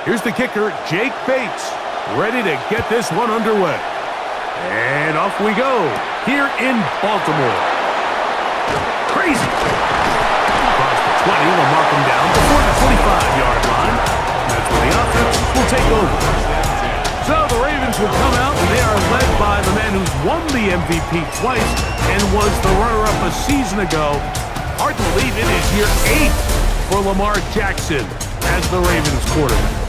Here's the kicker, Jake Bates, ready to get this one underway. And off we go here in Baltimore. Crazy. Across the 20, they'll mark him down before the 25-yard line. That's where the offense will take over. So the Ravens will come out, and they are led by the man who's won the MVP twice and was the runner-up a season ago. Hard to believe it is year 8 for Lamar Jackson as the Ravens quarterback.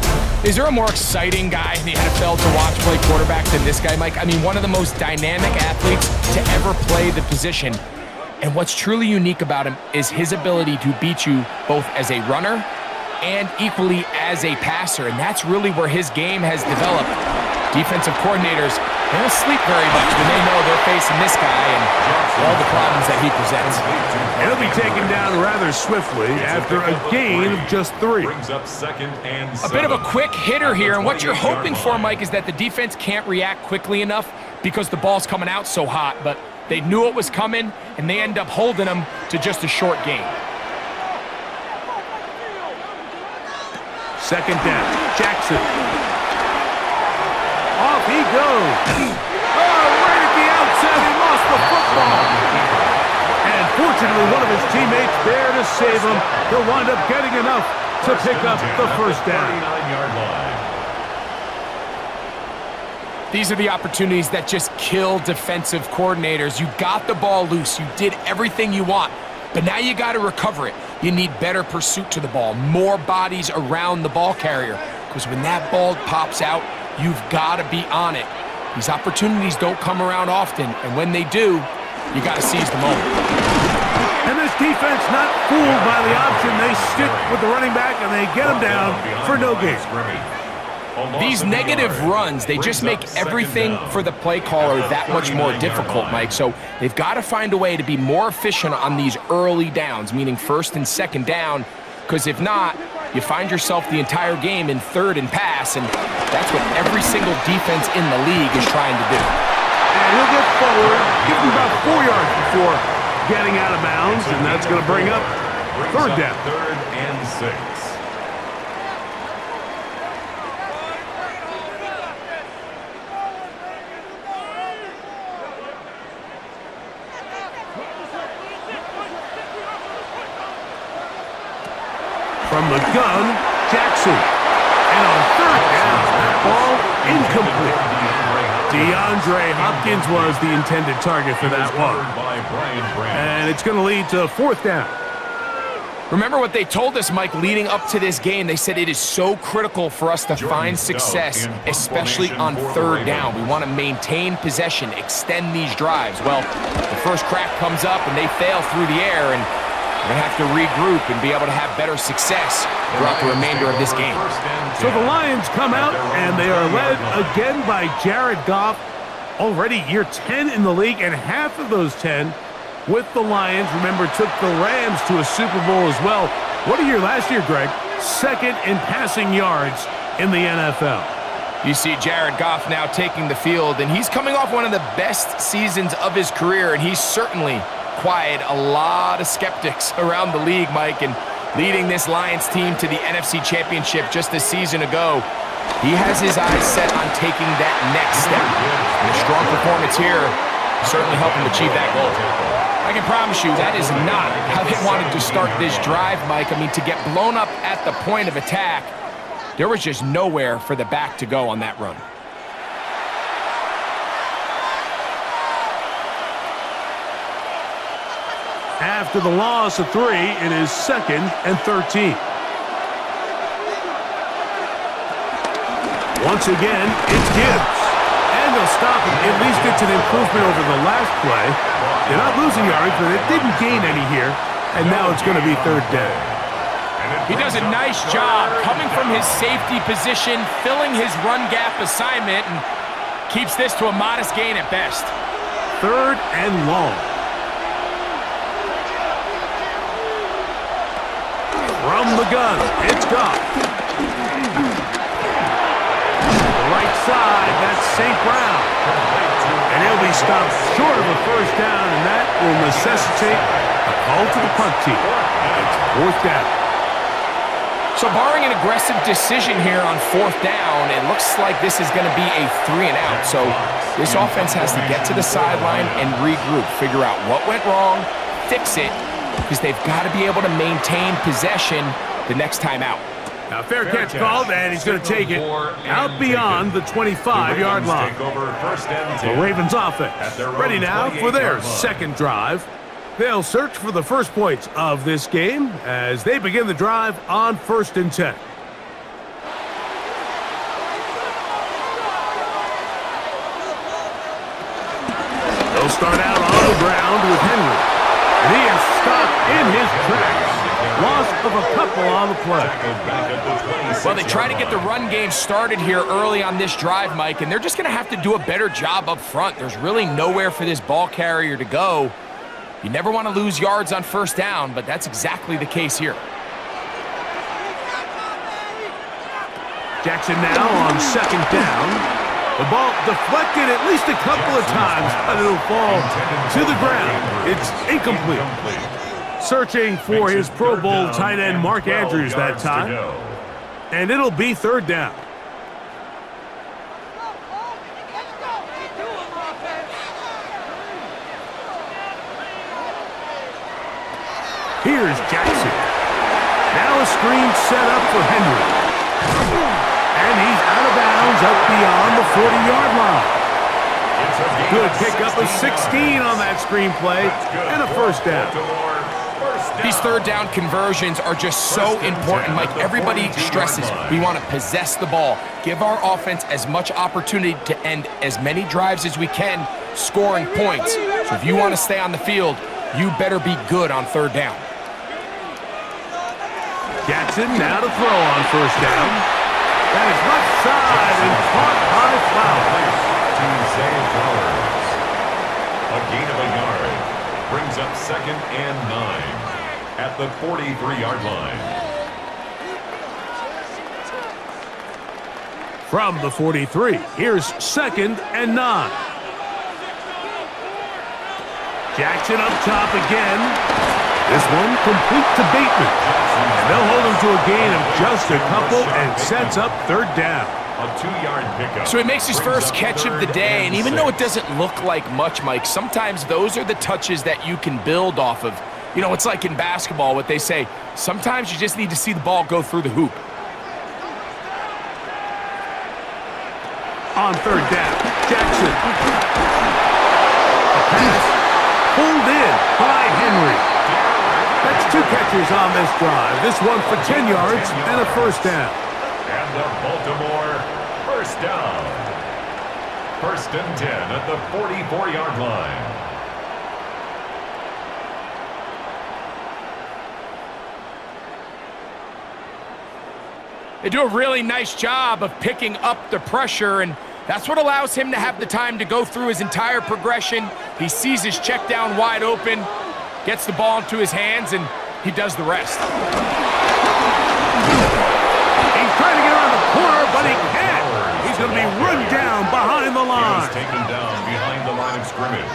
Is there a more exciting guy in the NFL to watch play quarterback than this guy, Mike? I mean, one of the most dynamic athletes to ever play the position. And what's truly unique about him is his ability to beat you both as a runner and equally as a passer. And that's really where his game has developed. Defensive coordinators, they don't sleep very much when they know they're facing this guy and all the problems that he presents. He'll be taken down rather swiftly after a gain of just 3. A bit of a quick hitter here, and what you're hoping for, Mike, is that the defense can't react quickly enough because the ball's coming out so hot, but they knew it was coming, and they end up holding them to just a short gain. Second down, Jackson. Off he goes. Oh, right at the outset, he lost the football. And fortunately, one of his teammates there to save him. He'll wind up getting enough to pick up the first down. These are the opportunities that just kill defensive coordinators. You got the ball loose. You did everything you want. But now you got to recover it. You need better pursuit to the ball, more bodies around the ball carrier. Because when that ball pops out, you've got to be on it. These opportunities don't come around often, and when they do, you got to seize the moment. And this defense not fooled by the option. They stick with the running back, and they get him down for no gain. These negative runs, they just make everything for the play caller that much more difficult, Mike. So they've got to find a way to be more efficient on these early downs, meaning first and second down, because if not, you find yourself the entire game in third and pass, and that's what every single defense in the league is trying to do. And he'll get forward, give him about 4 yards before getting out of bounds, and that's going to bring up third down. Third and 6. From the gun, Jackson. And on third down, that ball incomplete. DeAndre Hopkins was the intended target for that one. And it's going to lead to fourth down. Remember what they told us, Mike, leading up to this game. They said it is so critical for us to find success, especially on third down. We want to maintain possession, extend these drives. Well, the first crack comes up and they fail through the air, and we're going to have to regroup and be able to have better success throughout the remainder of this game. So the Lions come out, and they are led again by Jared Goff. Already year 10 in the league, and half of those 10 with the Lions. Remember, took the Rams to a Super Bowl as well. What a year last year, Greg. Second in passing yards in the NFL. You see Jared Goff now taking the field, and he's coming off one of the best seasons of his career, and he's certainly quieted a lot of skeptics around the league, Mike, and leading this Lions team to the NFC Championship just a season ago. He has his eyes set on taking that next step. And a strong performance here certainly helped him achieve that goal. I can promise you that is not how they wanted to start this drive, Mike. I mean, to get blown up at the point of attack, there was just nowhere for the back to go on that run. After the loss of 3, it is 2nd and 13. Once again, it's Gibbs. And they'll stop him. At least it's an improvement over the last play. They're not losing yards, but it didn't gain any here. And now it's going to be third down. He does a nice job coming from his safety position, filling his run gap assignment, and keeps this to a modest gain at best. Third and long. From the gun, it's Goff. The right side, that's St. Brown. And he'll be stopped short of a first down, and that will necessitate a call to the punt team. It's fourth down. So barring an aggressive decision here on 4th down, it looks like this is going to be a 3-and-out. So this offense has to get to the sideline and regroup, figure out what went wrong, fix it, because they've got to be able to maintain possession the next time out. Now, fair catch called, and he's going to take it out beyond the 25-yard line. The Ravens offense ready now for their second drive. They'll search for the first points of this game as they begin the drive on 1st and 10. They'll start out on the ground with Henry. And he is stopped in his tracks. Loss of a couple on the play. Well, they try to get the run game started here early on this drive, Mike, and they're just going to have to do a better job up front. There's really nowhere for this ball carrier to go. You never want to lose yards on 1st down, but that's exactly the case here. Jackson now on 2nd down. The ball deflected at least a couple of times, but it'll fall to the ground. It's incomplete. Searching for his Pro Bowl tight end Mark Andrews that time. And it'll be 3rd down. Here's Jackson. Now a screen set up for Henry. And he's out of bounds up beyond the 40-yard line. Good pickup of 16 on that screen play and a 1st down. These 3rd down conversions are just so important, Mike. Everybody stresses we want to possess the ball, give our offense as much opportunity to end as many drives as we can, scoring points. So if you want to stay on the field, you better be good on 3rd down. Jackson now to throw on 1st down. That is left side and caught by Flowers. A gain of a yard brings up 2nd and 9 at the 43-yard line. From the 43, here's 2nd and 9. Jackson up top again. This one complete to Bateman. And they'll hold him to a gain of just a couple and sets up 3rd down. A 2-yard pickup. So he makes his first catch of the day, and even though it doesn't look like much, Mike, sometimes those are the touches that you can build off of. You know, it's like in basketball, what they say, sometimes you just need to see the ball go through the hoop. On 3rd down, Jackson. A pass pulled in by Henry. That's 2 catches on this drive. This one for 10 yards and a 1st down. And the Baltimore 1st down. 1st and 10 at the 44-yard line. They do a really nice job of picking up the pressure, and that's what allows him to have the time to go through his entire progression. He sees his check down wide open, gets the ball into his hands, and he does the rest. He's trying to get around the corner, but he can't. He's going to be run down behind the line. He was taken down behind the line of scrimmage.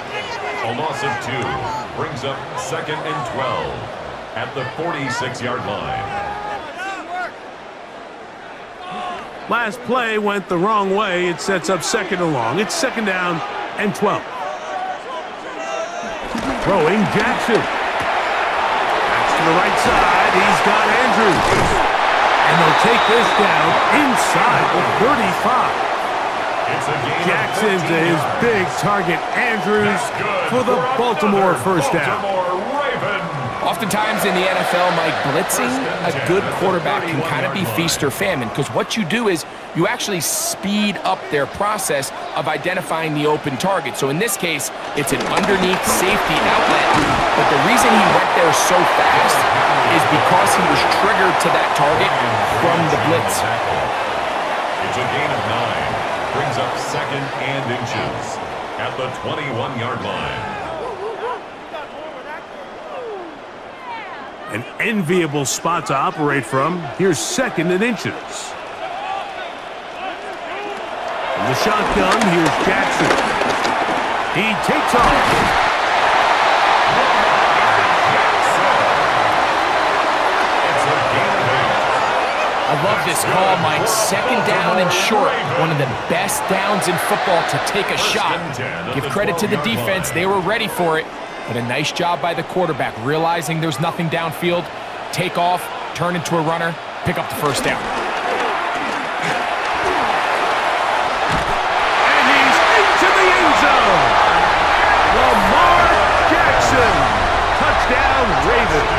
A loss of 2 brings up 2nd and 12 at the 46-yard line. Last play went the wrong way. It sets up 2nd and long. It's 2nd down and 12. Throwing Jackson. That's to the right side. He's got Andrews. And they'll take this down inside the 35. Jackson to his big target, Andrews, for the Baltimore 1st down. Oftentimes in the NFL, Mike, blitzing a good quarterback can kind of be feast or famine, because what you do is you actually speed up their process of identifying the open target. So in this case, it's an underneath safety outlet, but the reason he went there so fast is because he was triggered to that target from the blitz. It's a gain of 9, brings up 2nd and inches at the 21-yard line. An enviable spot to operate from. Here's 2nd and inches. From the shotgun, here's Jackson. He takes off. I love this call, Mike. Second down and short. One of the best downs in football to take a shot. Give credit to the defense. They were ready for it. But a nice job by the quarterback, realizing there's nothing downfield. Take off, turn into a runner, pick up the first down. And he's into the end zone. Lamar Jackson. Touchdown, Ravens.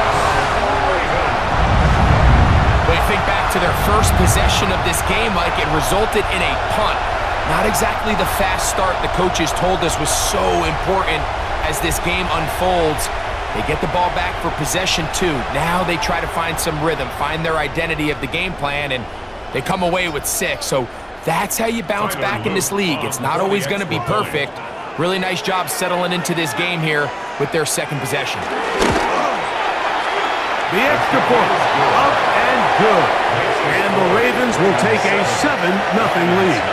When you think back to their first possession of this game, Mike, it resulted in a punt. Not exactly the fast start the coaches told us was so important as this game unfolds. They get the ball back for possession 2. Now they try to find some rhythm, find their identity of the game plan, and they come away with 6. So that's how you bounce back in this league. It's not always going to be perfect. Really nice job settling into this game here with their second possession. The extra point, up and good. And the Ravens will take a 7-0 lead.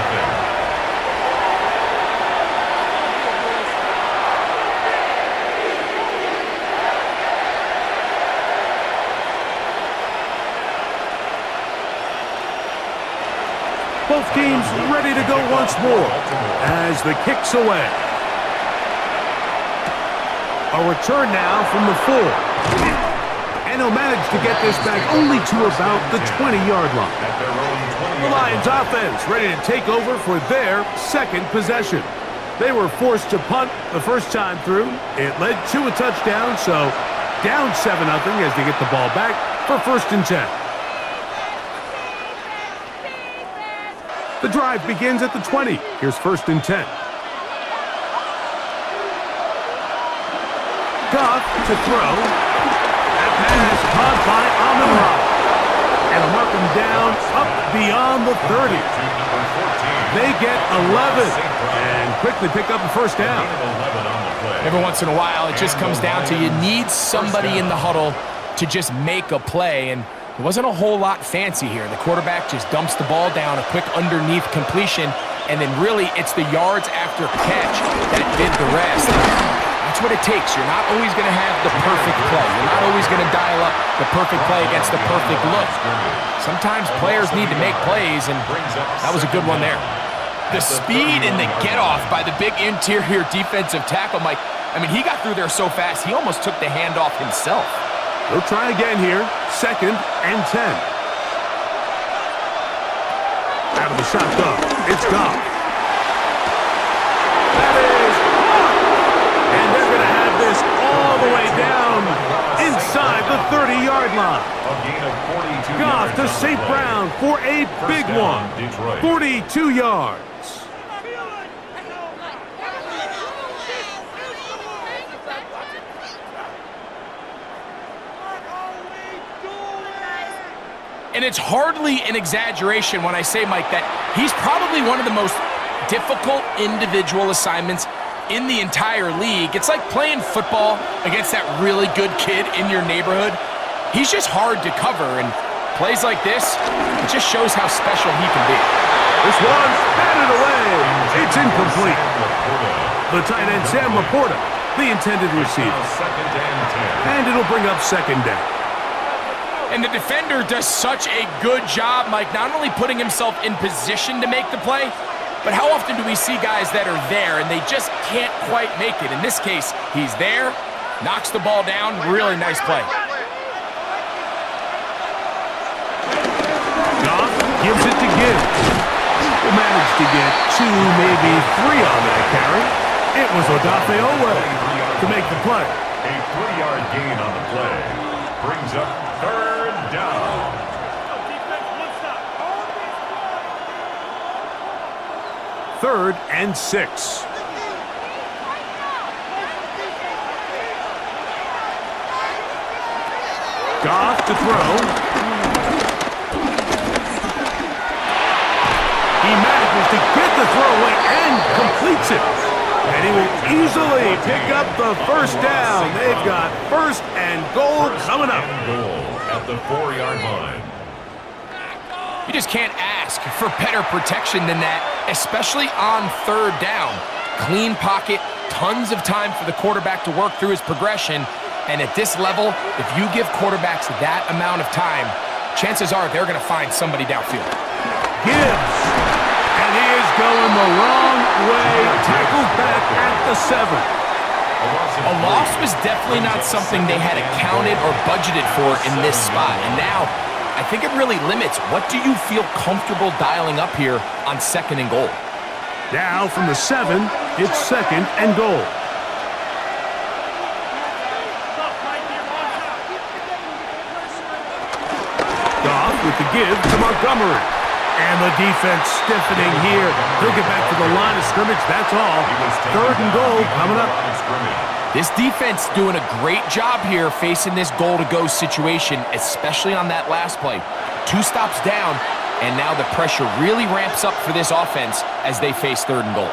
Both teams ready to go once more as the kick's away. A return now from the 4. And he'll manage to get this back only to about the 20-yard line. The Lions offense ready to take over for their second possession. They were forced to punt the first time through. It led to a touchdown, so down 7-0 as they get the ball back for 1st and 10. The drive begins at the 20. Here's 1st and 10. Goff to throw. That pass caught by Amon-Ra. And they'll mark him down up beyond the 30. They get 11 and quickly pick up a 1st down. Every once in a while, it just comes down to you need somebody in the huddle to just make a play, and it wasn't a whole lot fancy here. The quarterback just dumps the ball down, a quick underneath completion, and then really it's the yards after catch that did the rest. That's what it takes. You're not always going to have the perfect play. You're not always going to dial up the perfect play against the perfect look. Sometimes players need to make plays, and that was a good one there. The speed and the get-off by the big interior defensive tackle, Mike. I mean, he got through there so fast, he almost took the handoff himself. They'll try again here. 2nd and 10. Out of the shotgun, it's Goff. That is one. And they're going to have this all the way down inside the 30-yard line. Goff to St. Brown for a big one. 42 yards. And it's hardly an exaggeration when I say, Mike, that he's probably one of the most difficult individual assignments in the entire league. It's like playing football against that really good kid in your neighborhood. He's just hard to cover, and plays like this, it just shows how special he can be. This one, batted away. It's incomplete. The tight end, Sam Laporta, the intended receiver. And it'll bring up 2nd down. And the defender does such a good job, Mike, not only putting himself in position to make the play, but how often do we see guys that are there and they just can't quite make it? In this case, he's there, knocks the ball down, really nice play. Goff gives it to Gibbs. Will manage to get 2, maybe 3 on that carry. It was Odafe Owe to make the play. A 3-yard gain on the play brings up 3rd down. Third and 6. Goff to throw. He manages to get the throw away and completes it. And he will easily pick up the 1st down. They've got 1st and goal coming up. Goal at the 4-yard line. You just can't ask for better protection than that, especially on 3rd down. Clean pocket, tons of time for the quarterback to work through his progression. And at this level, if you give quarterbacks that amount of time, chances are they're going to find somebody downfield. Gibbs. And he is going the wrong way. Tackled back at the 7. A loss was definitely not something they had accounted or budgeted for in this spot. And now, I think it really limits what do you feel comfortable dialing up here on 2nd and goal. Now from the 7, it's 2nd and goal. Goff with the give to Montgomery. And the defense stiffening here. He'll get back to the line of scrimmage, that's all. 3rd and goal coming up. This defense doing a great job here facing this goal-to-go situation, especially on that last play. 2 stops down, and now the pressure really ramps up for this offense as they face 3rd and goal.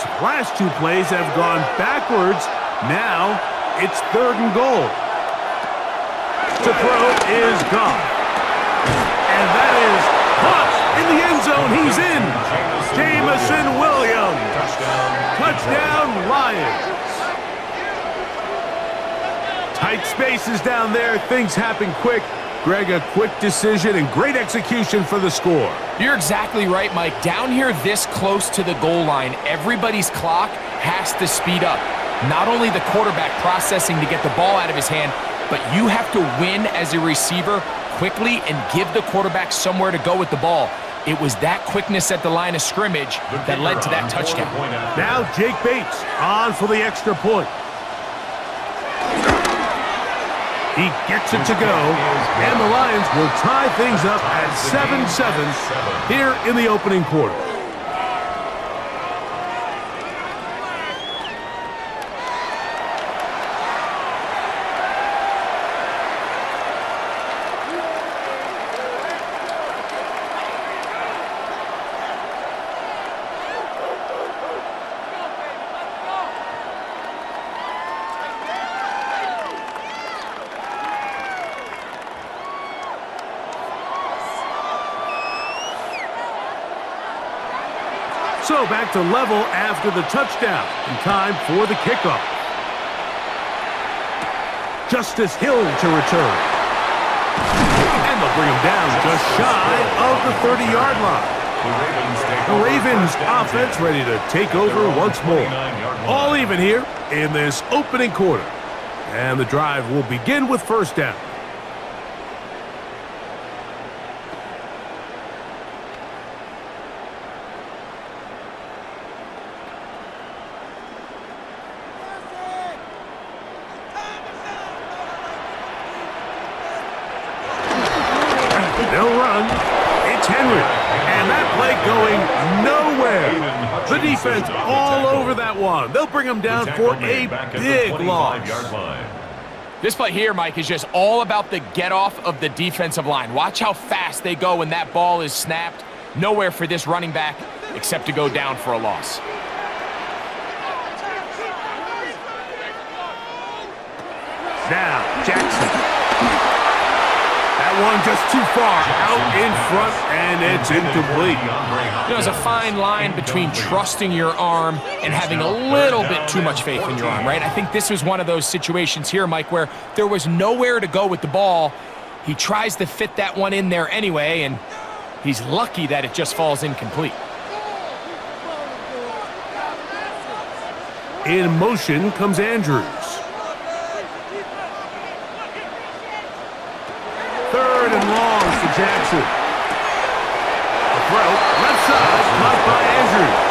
So the last 2 plays have gone backwards. Now it's 3rd and goal. To throw is Goff. And that is caught in the end zone. He's in. Jamison Williams. Touchdown, Lions. Tight spaces down there. Things happen quick. Greg, a quick decision and great execution for the score. You're exactly right, Mike. Down here this close to the goal line, everybody's clock has to speed up. Not only the quarterback processing to get the ball out of his hand, but you have to win as a receiver quickly and give the quarterback somewhere to go with the ball. It was that quickness at the line of scrimmage that led to that touchdown. Now Jake Bates on for the extra point. He gets it to go, and the Lions will tie things up at 7-7 here in the opening quarter. So back to level after the touchdown. And time for the kickoff. Justice Hill to return. And they'll bring him down just shy of the 30-yard line. The Ravens offense ready to take over once more. All even here in this opening quarter. And the drive will begin with 1st down. They'll run. It's Henry. And that play going nowhere. The defense all over that one. They'll bring him down for a big loss. This play here, Mike, is just all about the get-off of the defensive line. Watch how fast they go when that ball is snapped. Nowhere for this running back except to go down for a loss. Now, Jackson. That one just too far out in front, and it's incomplete. You know, there's a fine line between trusting your arm and having a little bit too much faith in your arm, right? I think this was one of those situations here, Mike, where there was nowhere to go with the ball. He tries to fit that one in there anyway, and he's lucky that it just falls incomplete. In motion comes Andrews. 3rd and long for Jackson. A throw, left side, caught by Andrews.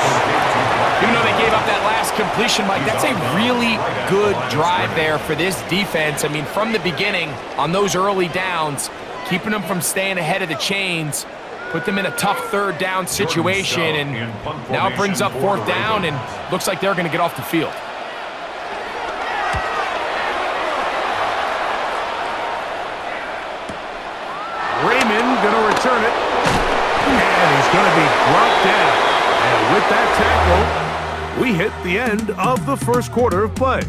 Even though they gave up that last completion, Mike, that's a really good drive there for this defense. I mean, from the beginning, on those early downs, keeping them from staying ahead of the chains, put them in a tough 3rd down situation, and now it brings up 4th down, and looks like they're going to get off the field. Raymond going to return it. And he's going to be brought down. And with that tackle, we hit the end of the 1st quarter of play.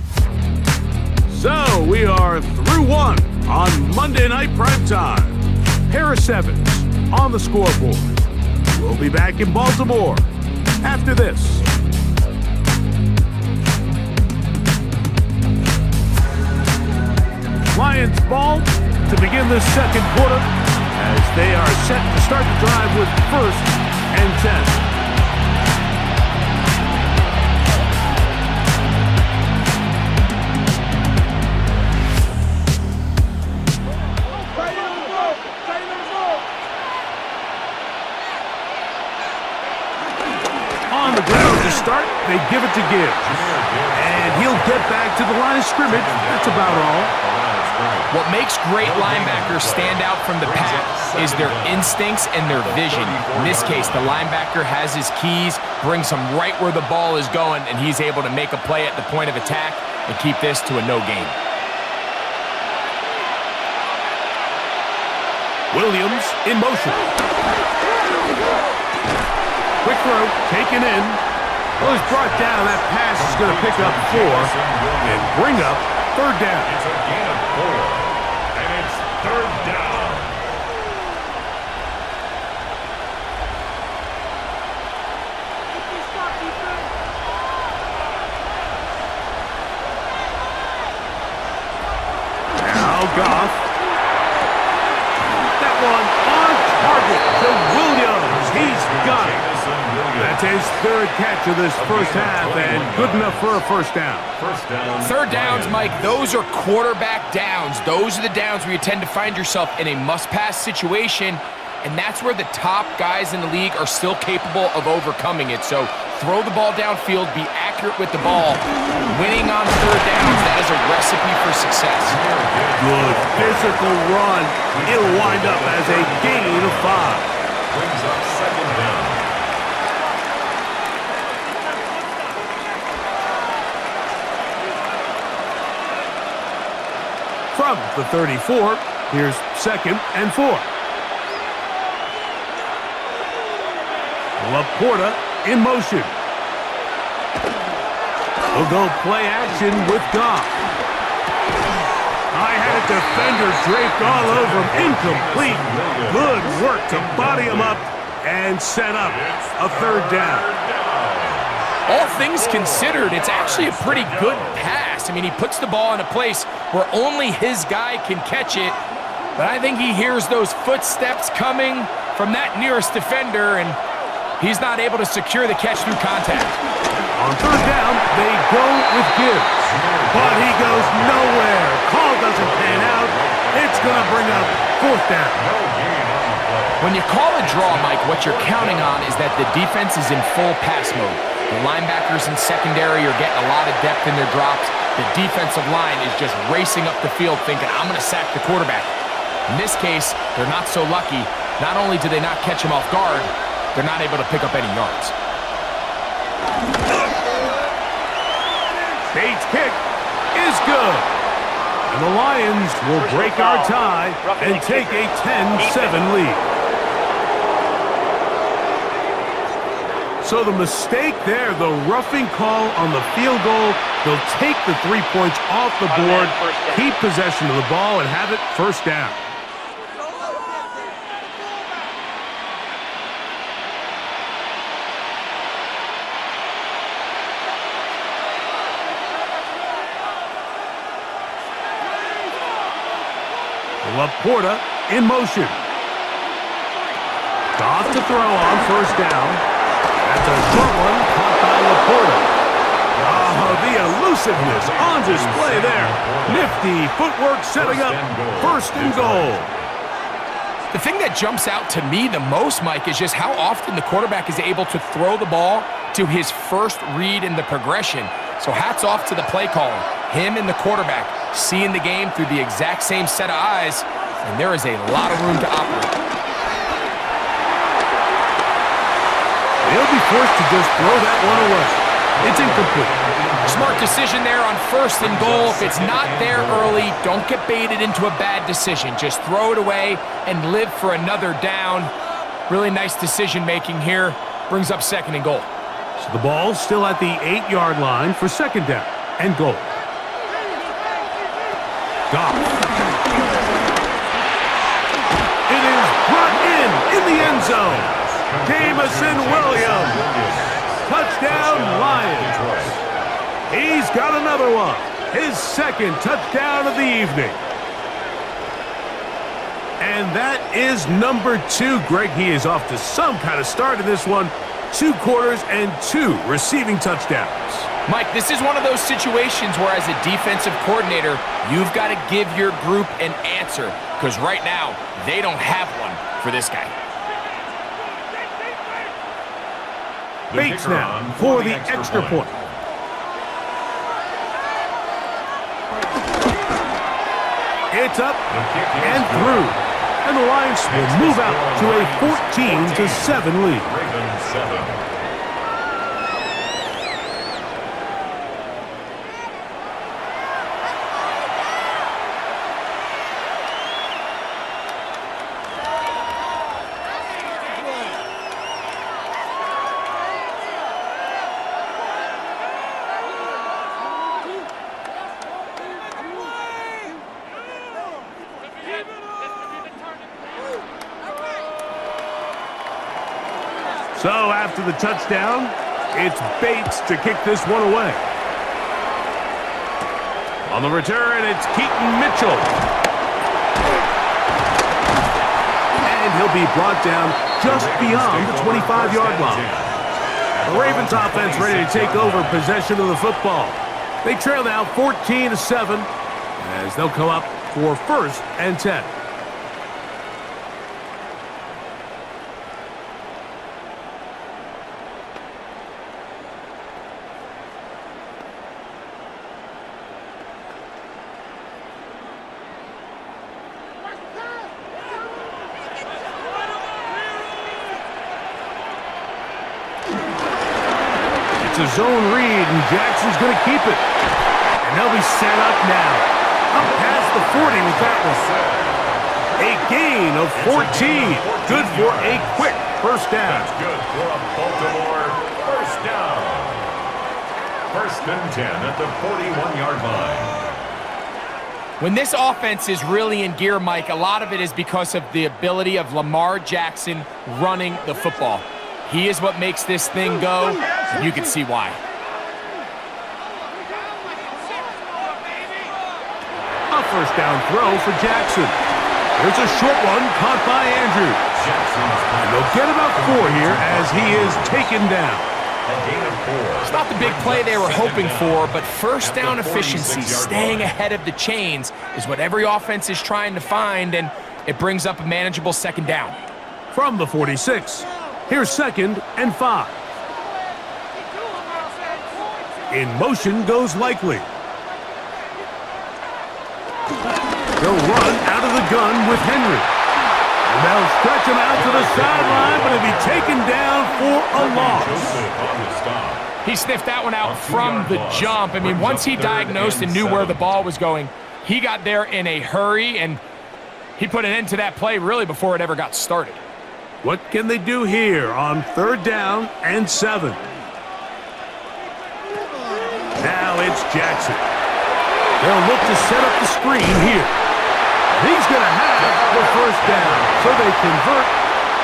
So we are through 1 on Monday Night Primetime. Harris Evans on the scoreboard. We'll be back in Baltimore after this. Lions ball to begin the second quarter as they are set to start the drive with 1st and 10. On the ground to start, they give it to Gibbs. And he'll get back to the line of scrimmage. That's about all. What makes great linebackers stand out from the pack is their instincts and their vision. In this case, the linebacker has his keys, brings him right where the ball is going, and he's able to make a play at the point of attack and keep this to a no gain. Williams in motion. Quick throw, taken in. Well, he's brought down. That pass is going to pick up 4 and bring up 3rd down. It's a gain of 4, and it's 3rd down. Now Goff. That one on target to Williams. He's got it. That's his 3rd catch of this first half, and good enough for a 1st down. 3rd downs, Mike, those are quarterback downs. Those are the downs where you tend to find yourself in a must-pass situation, and that's where the top guys in the league are still capable of overcoming it. So throw the ball downfield, be accurate with the ball. Winning on 3rd downs, that is a recipe for success. Good physical run. It'll wind up as a gain of 5. Brings up 2nd down. From the 34, here's 2nd and 4. Laporta in motion. He'll go play action with Goff. I had a defender draped all over him. Incomplete. Good work to body him up and set up a 3rd down. All things considered, it's actually a pretty good pass. I mean, he puts the ball in a place where only his guy can catch it. But I think he hears those footsteps coming from that nearest defender, and he's not able to secure the catch through contact. On 3rd down, they go with Gibbs. But he goes nowhere. Call doesn't pan out. It's going to bring up 4th down. When you call a draw, Mike, what you're counting on is that the defense is in full pass mode. The linebackers in secondary are getting a lot of depth in their drops. The defensive line is just racing up the field thinking, I'm going to sack the quarterback. In this case, they're not so lucky. Not only do they not catch him off guard, they're not able to pick up any yards. Bates' kick is good. And the Lions will break our tie and take a 10-7 lead. So the mistake there, the roughing call on the field goal, they'll take the 3 points off the board, keep possession of the ball, and have it 1st down. Laporta in motion. Goff to throw on 1st down. That's a short one caught by Laporta. Oh, the elusiveness on display there. Nifty footwork setting up 1st and goal. The thing that jumps out to me the most, Mike, is just how often the quarterback is able to throw the ball to his first read in the progression. So hats off to the play caller. Him and the quarterback seeing the game through the exact same set of eyes, and there is a lot of room to operate. He'll be forced to just throw that one away. It's incomplete. Smart decision there on 1st and goal. If it's not there early, don't get baited into a bad decision. Just throw it away and live for another down. Really nice decision-making here. Brings up 2nd and goal. So the ball's still at the 8-yard line for 2nd down and goal. Goff. It is brought in the end zone. Jamison Williams. Touchdown, Lions. He's got another one. His 2nd touchdown of the evening. And that is number 2. Greg, he is off to some kind of start in this one. 2 quarters and 2 receiving touchdowns. Mike, this is one of those situations where as a defensive coordinator, you've got to give your group an answer because right now, they don't have one for this guy. Bates now for the extra point. It's up and through. And the Lions will move out to a 14-7 lead. Ravens 7. So after the touchdown, it's Bates to kick this one away. On the return, it's Keaton Mitchell. And he'll be brought down just beyond the 25-yard line. The Ravens offense ready to take over possession of the football. They trail now 14-7 as they'll come up for 1st and 10. It's a zone read, and Jackson's going to keep it. And they'll be set up now. Up past the 40 with that one. A gain of 14. Good for a quick first down. That's good for a Baltimore first down. 1st and 10 at the 41-yard line. When this offense is really in gear, Mike, a lot of it is because of the ability of Lamar Jackson running the football. He is what makes this thing go, and you can see why. A first down throw for Jackson. There's a short one caught by Andrews. And they'll get about 4 here as he is taken down. It's not the big play they were hoping for, but first down efficiency, staying ahead of the chains, is what every offense is trying to find, and it brings up a manageable 2nd down. From the 46, here's 2nd and 5. In motion goes Likely. They'll run out of the gun with Henry. And they'll stretch him out to the sideline, but he'll be taken down for a loss. He sniffed that one out from the jump. I mean, once he diagnosed and knew where the ball was going, he got there in a hurry, and he put an end to that play really before it ever got started. What can they do here on 3rd down and 7? Now it's Jackson. They'll look to set up the screen here. He's going to have the first down, so they convert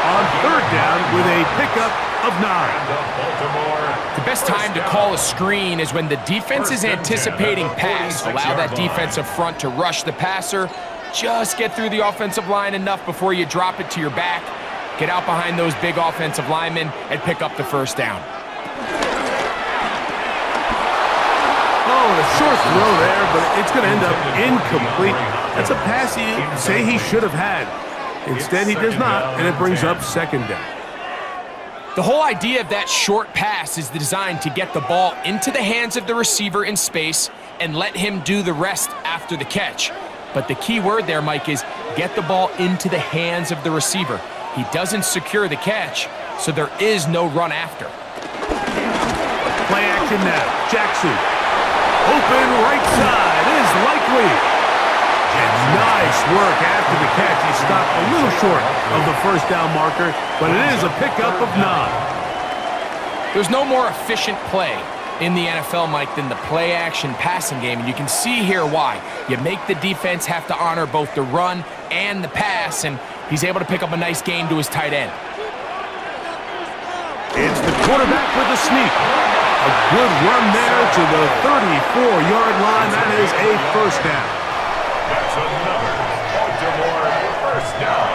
on 3rd down with a pickup of 9. The best time to call a screen is when the defense is anticipating pass. Allow that defensive front to rush the passer. Just get through the offensive line enough before you drop it to your back. Get out behind those big offensive linemen and pick up the first down. Oh, a short throw there, but it's going to end up incomplete. That's a pass he'd say he should have had. Instead, he does not, and it brings up 2nd down. The whole idea of that short pass is designed to get the ball into the hands of the receiver in space and let him do the rest after the catch. But the key word there, Mike, is get the ball into the hands of the receiver. He doesn't secure the catch, so there is no run after. Play action now. Jackson. Open right side is Likely. And nice work after the catch. He stopped a little short of the first down marker, but it is a pickup of 9. There's no more efficient play in the NFL, Mike, than the play-action passing game, and you can see here why. You make the defense have to honor both the run and the pass, and he's able to pick up a nice gain to his tight end. It's the quarterback with a sneak. A good run there to the 34-yard line. That is a first down. That's another Baltimore first down.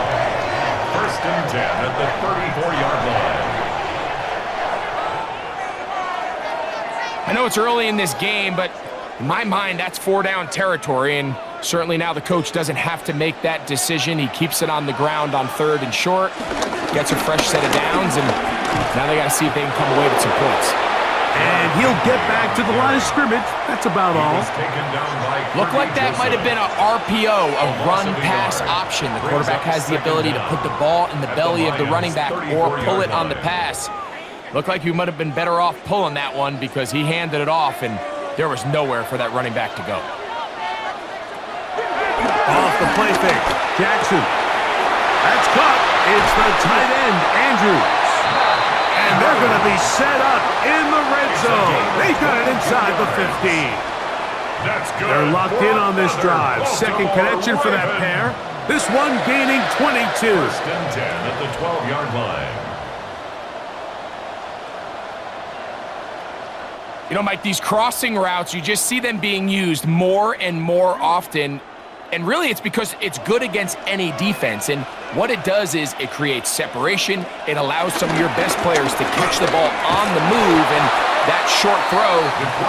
First and 10 at the 34-yard line. I know it's early in this game, but in my mind, that's 4-down territory, and certainly now the coach doesn't have to make that decision. He keeps it on the ground on 3rd and short, gets a fresh set of downs, and now they got to see if they can come away with some points. And he'll get back to the line of scrimmage. That's about all. Looked like that might have been a RPO, a run-pass option. The quarterback has the ability to put the ball in the belly of the running back or pull it on the pass. Looked like he might have been better off pulling that one because he handed it off, and there was nowhere for that running back to go. Off the play fake. Jackson. That's caught. It's the tight end, Andrews. And they're going to be set up in the red zone. They got it inside the 15. They're locked in on this drive. Second connection for that pair. This one gaining 22. First and 10 at the 12-yard line. You know, Mike, these crossing routes, you just see them being used more and more often. And really, it's because it's good against any defense. And what it does is it creates separation. It allows some of your best players to catch the ball on the move. And that short throw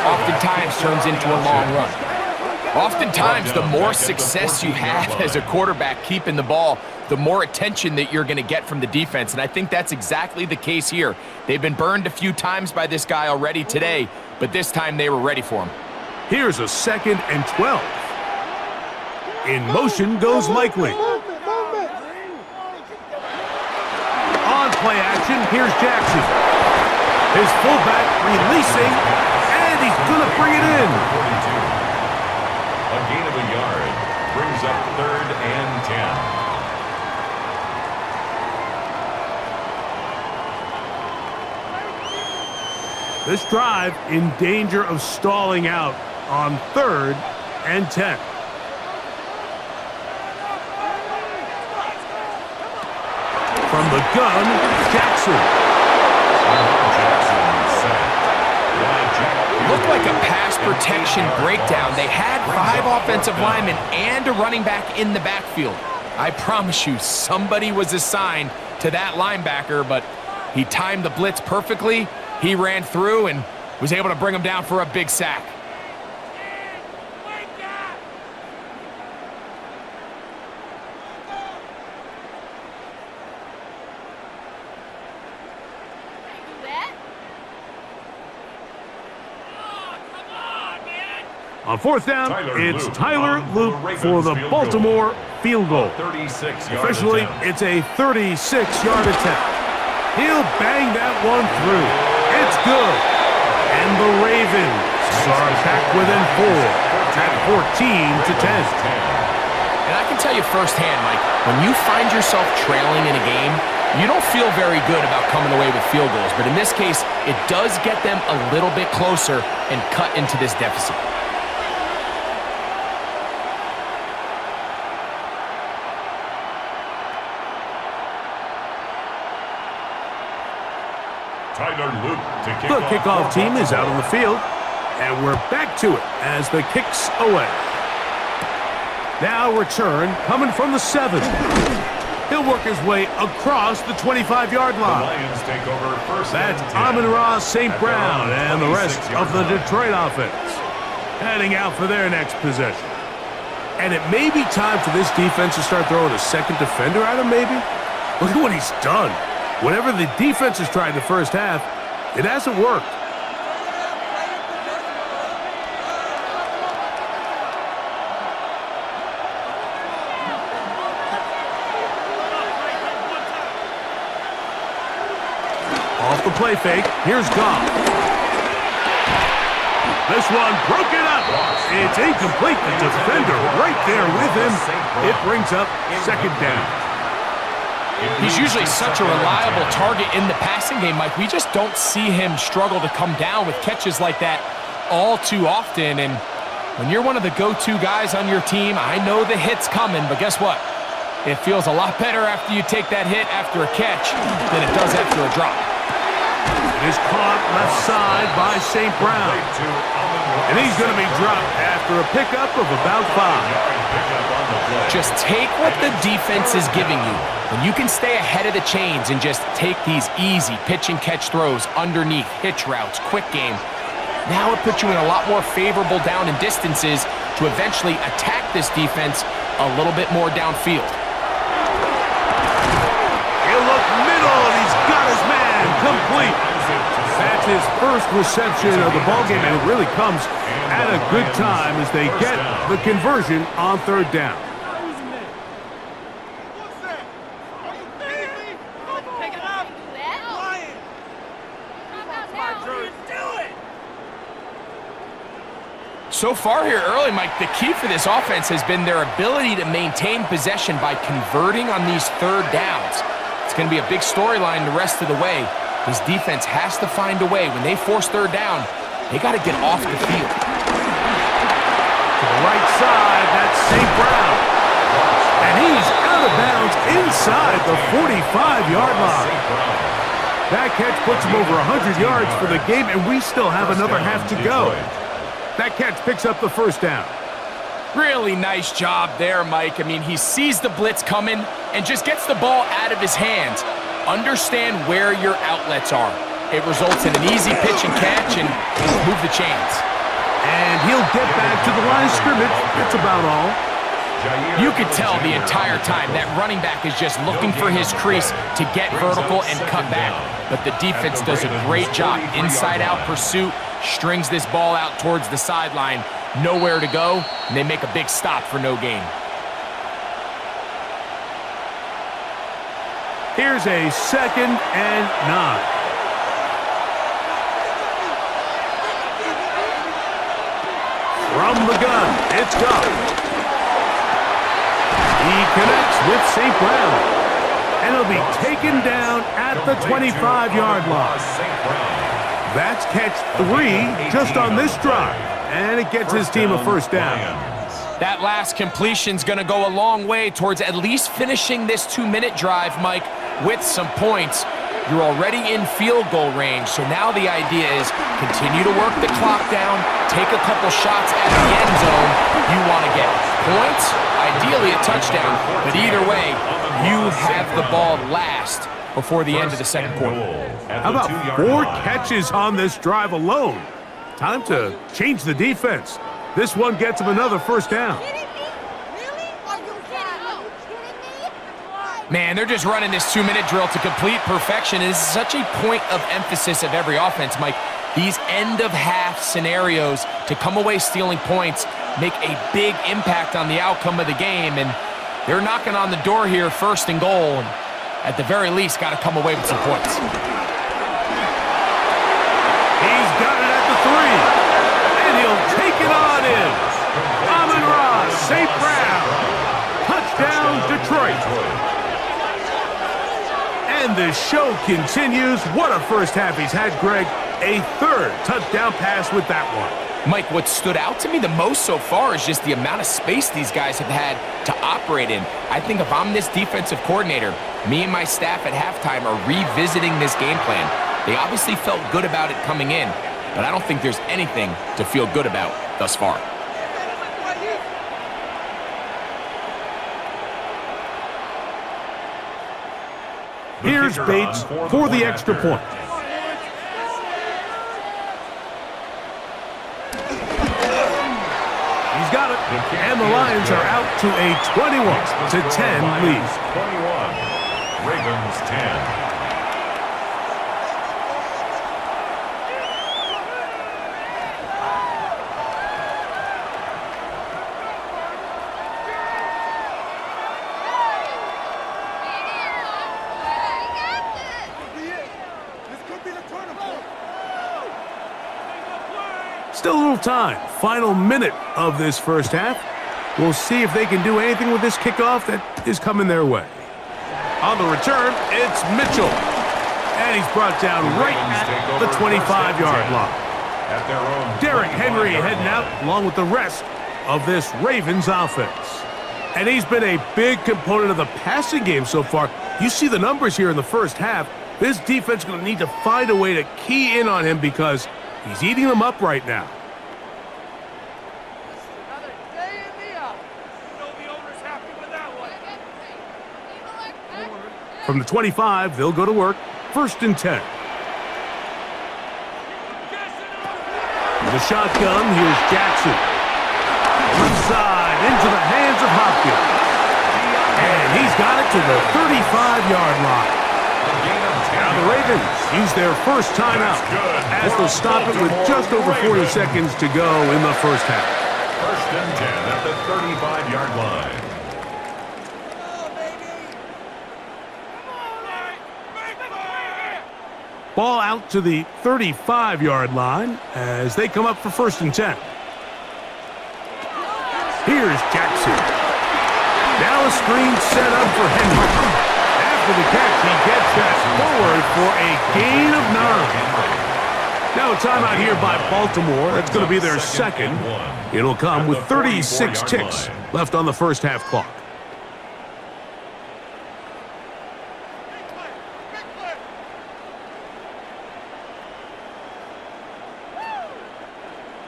oftentimes turns into a long run. Oftentimes, the more success you have as a quarterback keeping the ball, the more attention that you're going to get from the defense. And I think that's exactly the case here. They've been burned a few times by this guy already today, but this time they were ready for him. Here's a 2nd and 12. In motion goes Likely. On play action, here's Jackson. His fullback releasing, and he's going to bring it in. A gain of a yard brings up 3rd and 10. This drive in danger of stalling out on 3rd and 10. From the gun, Jackson. Looked like a pass protection breakdown. They had 5 offensive linemen and a running back in the backfield. I promise you, somebody was assigned to that linebacker, but he timed the blitz perfectly. He ran through and was able to bring him down for a big sack. On 4th down, it's Tyler Luke for the Baltimore field goal. Officially, it's a 36-yard attempt. He'll bang that one through. It's good. And the Ravens are back within 4 at 14-10. And I can tell you firsthand, Mike, when you find yourself trailing in a game, you don't feel very good about coming away with field goals. But in this case, it does get them a little bit closer and cut into this deficit. The kickoff team is out on the field, and we're back to it as the kick's away. Now return coming from the 7. He'll work his way across the 25-yard line. That's Amon-Ra St. Brown and the rest of the Detroit offense heading out for their next possession. And it may be time for this defense to start throwing a second defender at him, maybe. Look at what he's done. Whatever the defense has tried in the first half, it hasn't worked. Off the play fake, here's Goff. This one broken up. It's incomplete. The defender right there with him. It brings up 2nd down. He's usually such a reliable target in the passing game, Mike. We just don't see him struggle to come down with catches like that all too often. And when you're one of the go-to guys on your team, I know the hit's coming, but guess what? It feels a lot better after you take that hit after a catch than it does after a drop. It is caught left side by St. Brown. And he's going to be dropped after a pickup of about 5. Just take what the defense is giving you. When you can stay ahead of the chains and just take these easy pitch and catch throws underneath, hitch routes, quick game, now it puts you in a lot more favorable down and distances to eventually attack this defense a little bit more downfield. He'll look middle, and he's got his man complete. That's his first reception of the ballgame, and it really comes at a good time as they get the conversion on third down. So far here early, Mike, the key for this offense has been their ability to maintain possession by converting on these third downs. It's going to be a big storyline the rest of the way. This defense has to find a way. When they force third down, they got to get off the field. To the right side, that's St. Brown. And he's out of bounds inside the 45-yard line. That catch puts him over 100 yards for the game, and we still have another half to go. That catch picks up the first down. Really nice job there, Mike. I mean, he sees the blitz coming and just gets the ball out of his hands. Understand where your outlets are. It results in an easy pitch and catch and move the chains. And he'll get back to the line of scrimmage. That's about all. You could tell the entire time that running back is just looking for his crease to get vertical and cut back. But the defense does a great job. Inside-out pursuit, strings this ball out towards the sideline. Nowhere to go, and they make a big stop for no gain. Here's a 2nd and 9. From the gun, it's Goff. He connects with St. Brown. And he'll be taken down at the 25-yard line. That's catch 3 just on this drive. And it gets his team a first down. That last completion's going to go a long way towards at least finishing this 2-minute drive, Mike, with some points. You're already in field goal range, so now the idea is continue to work the clock down, take a couple shots at the end zone. You want to get points, ideally a touchdown, but either way, you have the ball last before the end of the second quarter. How about 4 catches on this drive alone? Time to change the defense. This one gets him another first down. Man, they're just running this 2-minute drill to complete perfection. It is such a point of emphasis of every offense, Mike. These end-of-half scenarios to come away stealing points make a big impact on the outcome of the game, and they're knocking on the door here, 1st and goal, and at the very least, got to come away with some points. He's got it at the 3, and he'll take it on in. Amon-Ra St. Brown. Touchdown, Detroit. And the show continues. What a first half he's had, Greg. A 3rd touchdown pass with that one. Mike, what stood out to me the most so far is just the amount of space these guys have had to operate in. I think if I'm this defensive coordinator, me and my staff at halftime are revisiting this game plan. They obviously felt good about it coming in, but I don't think there's anything to feel good about thus far. Here's Bates for the extra point. He's got it. And the Lions are out to a 21-10 lead. 21, Ravens 10. Still a little time. Final minute of this first half. We'll see if they can do anything with this kickoff that is coming their way. On the return, it's Mitchell. And he's brought down right at the 25-yard line. Derrick Henry heading out along with the rest of this Ravens offense. And he's been a big component of the passing game so far. You see the numbers here in the first half. This defense is going to need to find a way to key in on him because he's eating them up right now. From the 25, they'll go to work. 1st and 10. With a shotgun, here's Jackson. Left side into the hands of Hopkins. And he's got it to the 35-yard line. Now the Ravens use their first timeout as they'll stop it with just over 40 seconds to go in the first half. 1st and 10 at the 35-yard line. Ball out to the 35-yard line as they come up for 1st and 10. Here's Jackson. Now a screen set up for Henry. After the catch, he gets that forward for a gain of 9. Now a timeout here by Baltimore. That's going to be their second. It'll come with 36 ticks left on the first half clock.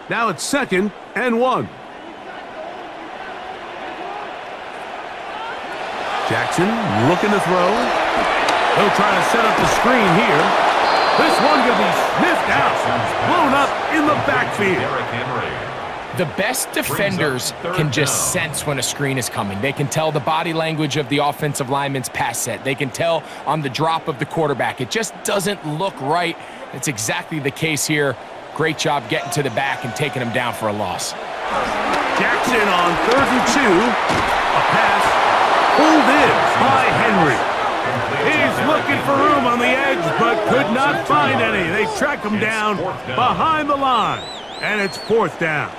Now it's 2nd and 1. Jackson looking to throw. He'll try to set up the screen here. This one going to be sniffed out. Blown up in the backfield. The best defenders can just sense when a screen is coming. They can tell the body language of the offensive lineman's pass set. They can tell on the drop of the quarterback. It just doesn't look right. It's exactly the case here. Great job getting to the back and taking him down for a loss. Jackson on 3rd and 2. A pass pulled in by Henry. He's looking for room on the edge, but could not find any. They track him down behind the line, and it's 4th down.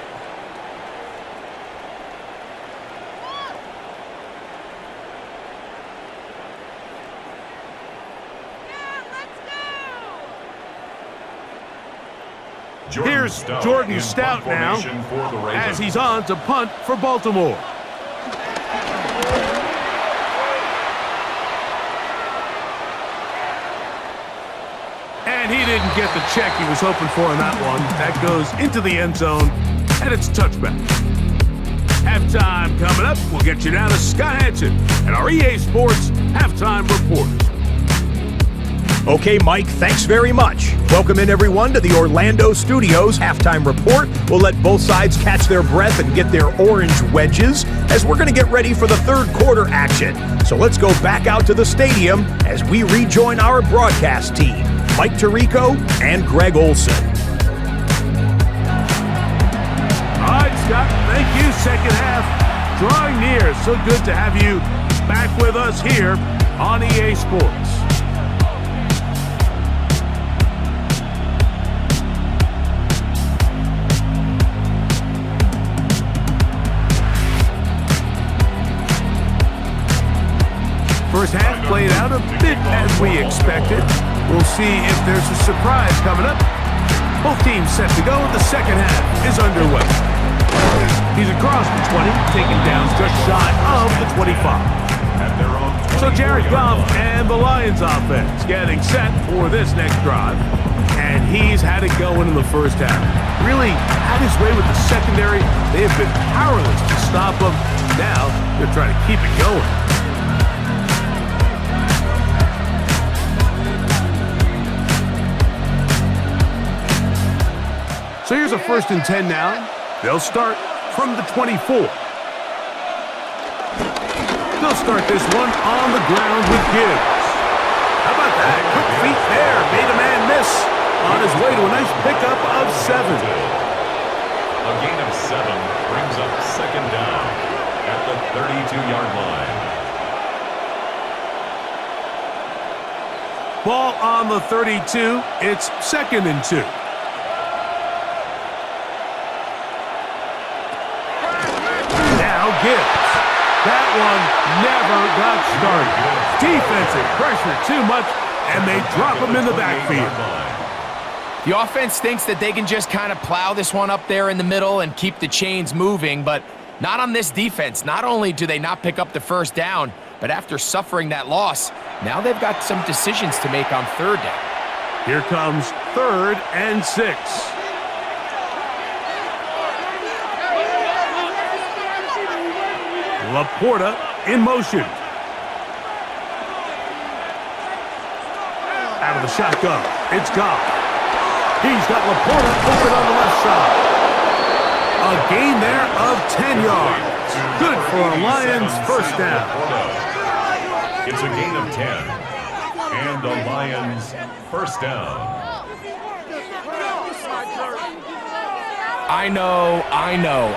Here's Jordan Stout now as he's on to punt for Baltimore. And he didn't get the check he was hoping for on that one. That goes into the end zone, and it's a touchback. Halftime coming up. We'll get you down to Scott Hansen and our EA Sports Halftime Report. Okay, Mike, thanks very much. Welcome in, everyone, to the Orlando Studios Halftime Report. We'll let both sides catch their breath and get their orange wedges as we're going to get ready for the 3rd quarter action. So let's go back out to the stadium as we rejoin our broadcast team, Mike Tirico and Greg Olson. All right, Scott, thank you. Second half drawing near. So good to have you back with us here on EA Sports. First half played out a bit as we expected. We'll see if there's a surprise coming up. Both teams set to go. The second half is underway. He's across the 20, taken down just shy of the 25. So Jared Goff and the Lions offense getting set for this next drive. And he's had it going in the first half. Really had his way with the secondary. They have been powerless to stop him. Now they're trying to keep it going. So here's a 1st and 10 now. They'll start from the 24. They'll start this one on the ground with Gibbs. How about that? Quick feet there. Made a man miss on his way to a nice pickup of 7. A gain of 7 brings up 2nd down at the 32-yard line. Ball on the 32. It's 2nd and 2. Gibbs. That one never got started. Defensive pressure too much, and they drop him in the backfield. The offense thinks that they can just kind of plow this one up there in the middle and keep the chains moving, but not on this defense. Not only do they not pick up the first down, but after suffering that loss, now they've got some decisions to make on 3rd down. Here comes 3rd and 6. Laporta in motion. Out of the shotgun, it's Goff. He's got Laporta open on the left side. A gain there of 10 yards. Good for a Lions first down. It's a gain of 10. And the Lions first down. I know,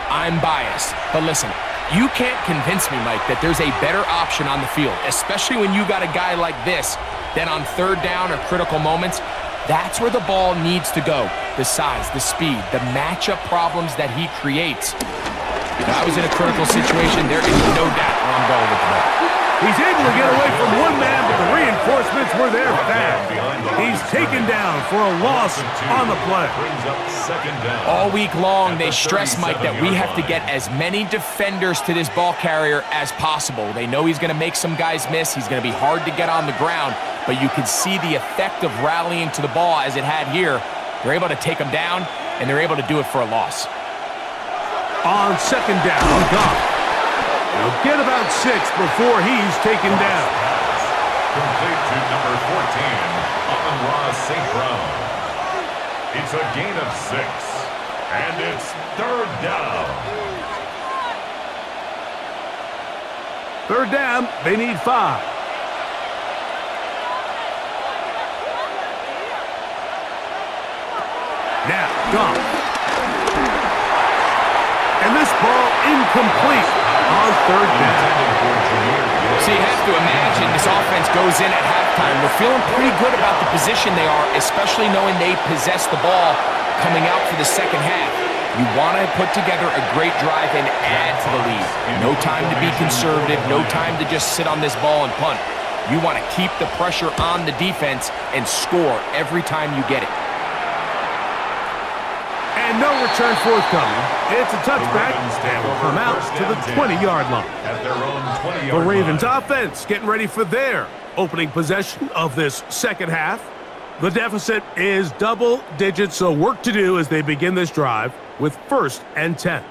I'm biased. But listen, you can't convince me, Mike, that there's a better option on the field, especially when you got a guy like this, that on third down or critical moments, that's where the ball needs to go. The size, the speed, the matchup problems that he creates. If I was in a critical situation, there is no doubt where I'm going with the ball. He's able to get away from one man, but the reinforcements were there fast. He's taken down for a loss on the play. All week long, they stress, Mike, that we have to get as many defenders to this ball carrier as possible. They know he's going to make some guys miss. He's going to be hard to get on the ground, but you can see the effect of rallying to the ball as it had here. They're able to take him down, and they're able to do it for a loss. On second down, Goff. He'll get about 6 before he's taken down. Complete to number 14, Amon-Ra St. Brown. It's a gain of 6, and it's third down. Third down, they need 5. Now, Goff. And this ball incomplete. On third down. So you have to imagine this offense goes in at halftime. We're feeling pretty good about the position they are, especially knowing they possess the ball coming out for the second half. You want to put together a great drive and add to the lead. No time to be conservative, no time to just sit on this ball and punt. You want to keep the pressure on the defense and score every time you get it. And no return forthcoming. It's a touchback, and will come out to the 20-yard line. At their own 20-yard The Ravens line. offense getting ready for their opening possession of this second half. The deficit is double digits, so work to do as they begin this drive with 1st and 10.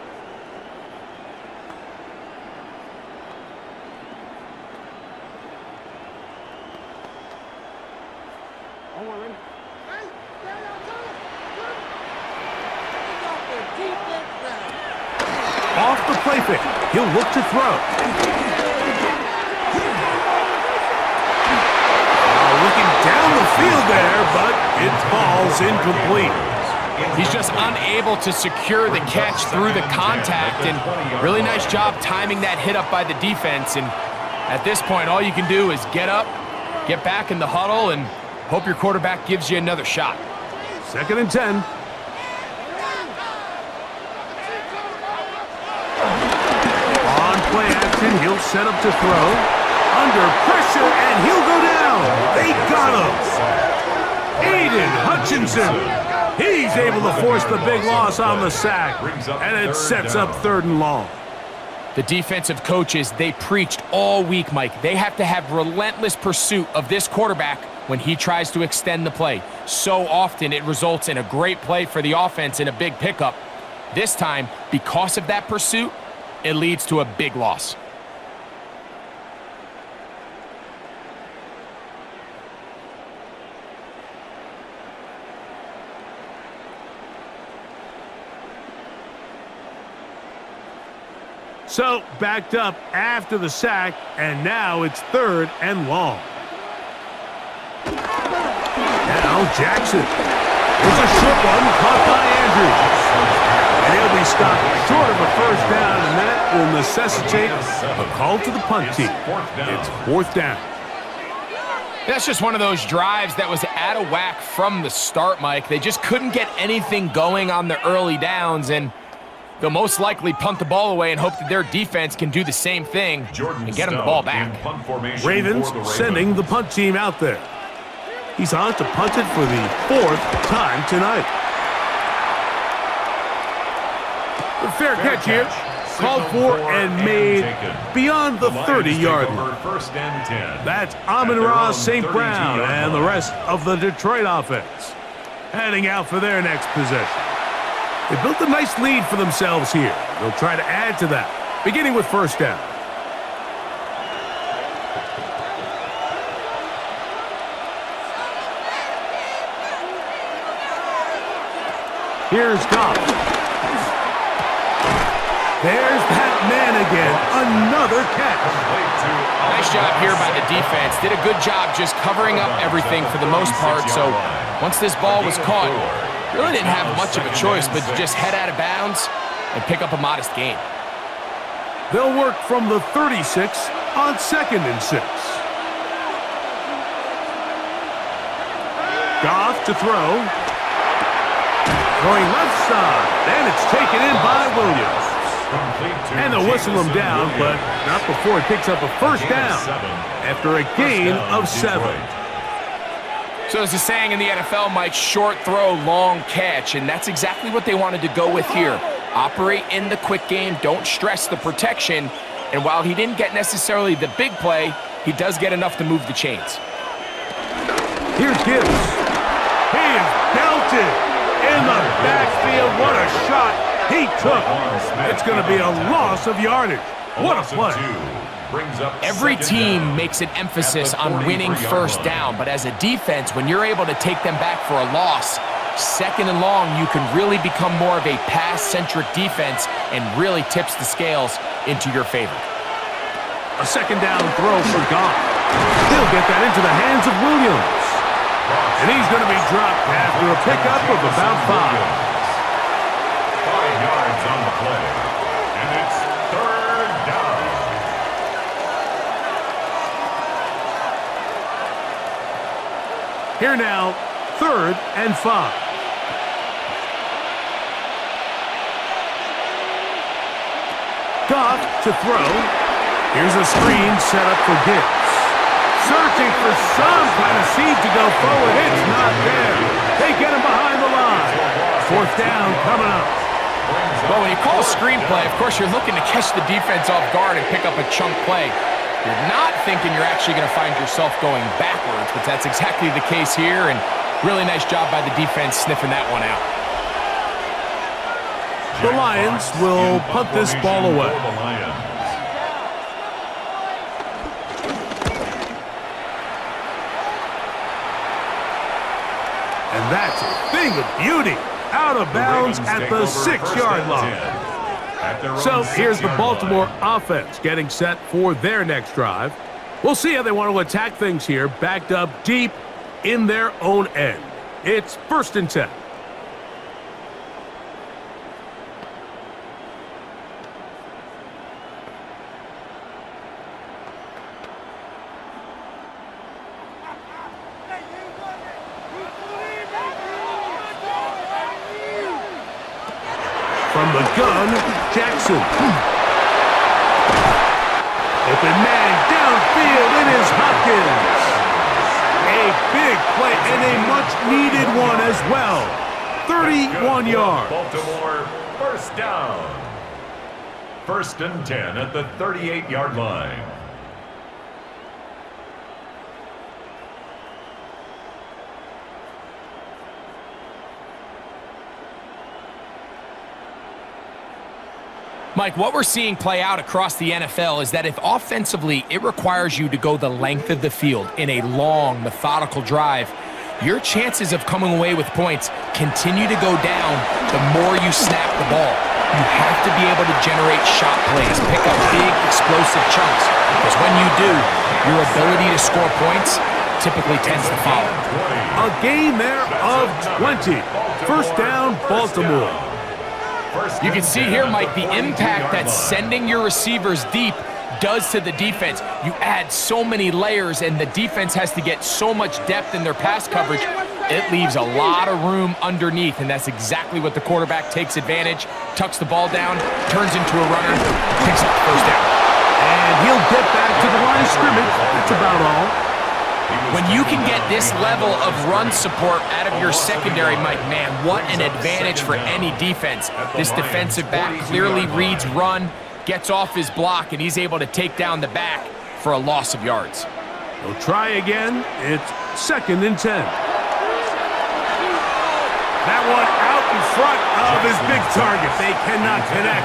Off the play fake, he'll look to throw. Looking down the field there, but it falls incomplete. He's just unable to secure the catch through the contact, and really nice job timing that hit up by the defense. And at this point, all you can do is get up, get back in the huddle, and hope your quarterback gives you another shot. 2nd and 10. Play action, he'll set up to throw. Under pressure, and he'll go down. They got him. Aiden Hutchinson. He's able to force the big loss on the sack, and it sets up 3rd and long. The defensive coaches, they preached all week, Mike. They have to have relentless pursuit of this quarterback when he tries to extend the play. So often it results in a great play for the offense and a big pickup. This time, because of that pursuit, it leads to a big loss. So, backed up after the sack, and now it's 3rd and long. Now Jackson. It's a short one caught by Andrews. And he'll be stopped short of a first down, and that will necessitate a call to the punt team. It's 4th down. That's just one of those drives that was out of whack from the start, Mike. They just couldn't get anything going on the early downs, and they'll most likely punt the ball away and hope that their defense can do the same thing and get them the ball back. Ravens sending the punt team out there. He's on to punt it for the 4th time tonight. The fair catch here, called for and made beyond the 30-yard line. That's Amon-Ra St. Brown and the rest of the Detroit offense heading out for their next possession. They built a nice lead for themselves here. They'll try to add to that, beginning with 1st down. Here's Goff. There's that man again. Another catch. Nice job here by the defense. Did a good job just covering up everything for the most part. So once this ball was caught, really didn't have much of a choice but to just head out of bounds and pick up a modest gain. They'll work from the 36 on 2nd and 6. Goff to throw. Throwing left side. And it's taken in by Williams. And they'll whistle him down, but not before he picks up a first down after a gain of 7. So there's a saying in the NFL, Mike, short throw, long catch, and that's exactly what they wanted to go with here. Operate in the quick game, don't stress the protection, and while he didn't get necessarily the big play, he does get enough to move the chains. Here's Gibbs. He is belted in the backfield. What a shot he took. It's going to be a loss of yardage. What a play. Every team makes an emphasis on winning first down, but as a defense, when you're able to take them back for a loss, 2nd and long, you can really become more of a pass-centric defense and really tips the scales into your favor. A 2nd down throw for Goff. He'll get that into the hands of Williams. And he's going to be dropped after a pickup of about 5. 5 yards on the play. And it's 3rd down. Here now, 3rd and 5. Goff to throw. Here's a screen set up for Gibbs. Searching for some kind of seed to go forward. It's not there. They get him behind the line. 4th down coming up. Well, when you call a screenplay, of course, you're looking to catch the defense off guard and pick up a chunk play. You're not thinking you're actually going to find yourself going backwards, but that's exactly the case here, and really nice job by the defense sniffing that one out. The Lions will punt this ball away. And that's a thing of beauty. Out of bounds at the 6-yard line. So here's the Baltimore offense getting set for their next drive. We'll see how they want to attack things here, backed up deep in their own end. It's 1st and 10. From the gun, Jackson. Open man downfield, it is Hopkins. A big play and a much-needed one as well. 31 yards. Baltimore, 1st down. 1st and 10 at the 38-yard line. Mike, what we're seeing play out across the NFL is that if offensively it requires you to go the length of the field in a long, methodical drive, your chances of coming away with points continue to go down the more you snap the ball. You have to be able to generate shot plays, pick up big, explosive chunks, because when you do, your ability to score points typically tends to follow. A gain there of 20. 1st down, Baltimore. You can see here, Mike, the impact that sending your receivers deep does to the defense. You add so many layers, and the defense has to get so much depth in their pass coverage. It leaves a lot of room underneath, and that's exactly what the quarterback takes advantage, tucks the ball down, turns into a runner, picks up the 1st down. And he'll get back to the line of scrimmage. That's about all. When you can get this level of run support out of your secondary, Mike, man, what an advantage for any defense. This defensive back clearly reads run, gets off his block, and he's able to take down the back for a loss of yards. He'll try again. It's 2nd and 10. That one out in front of his big target. They cannot connect.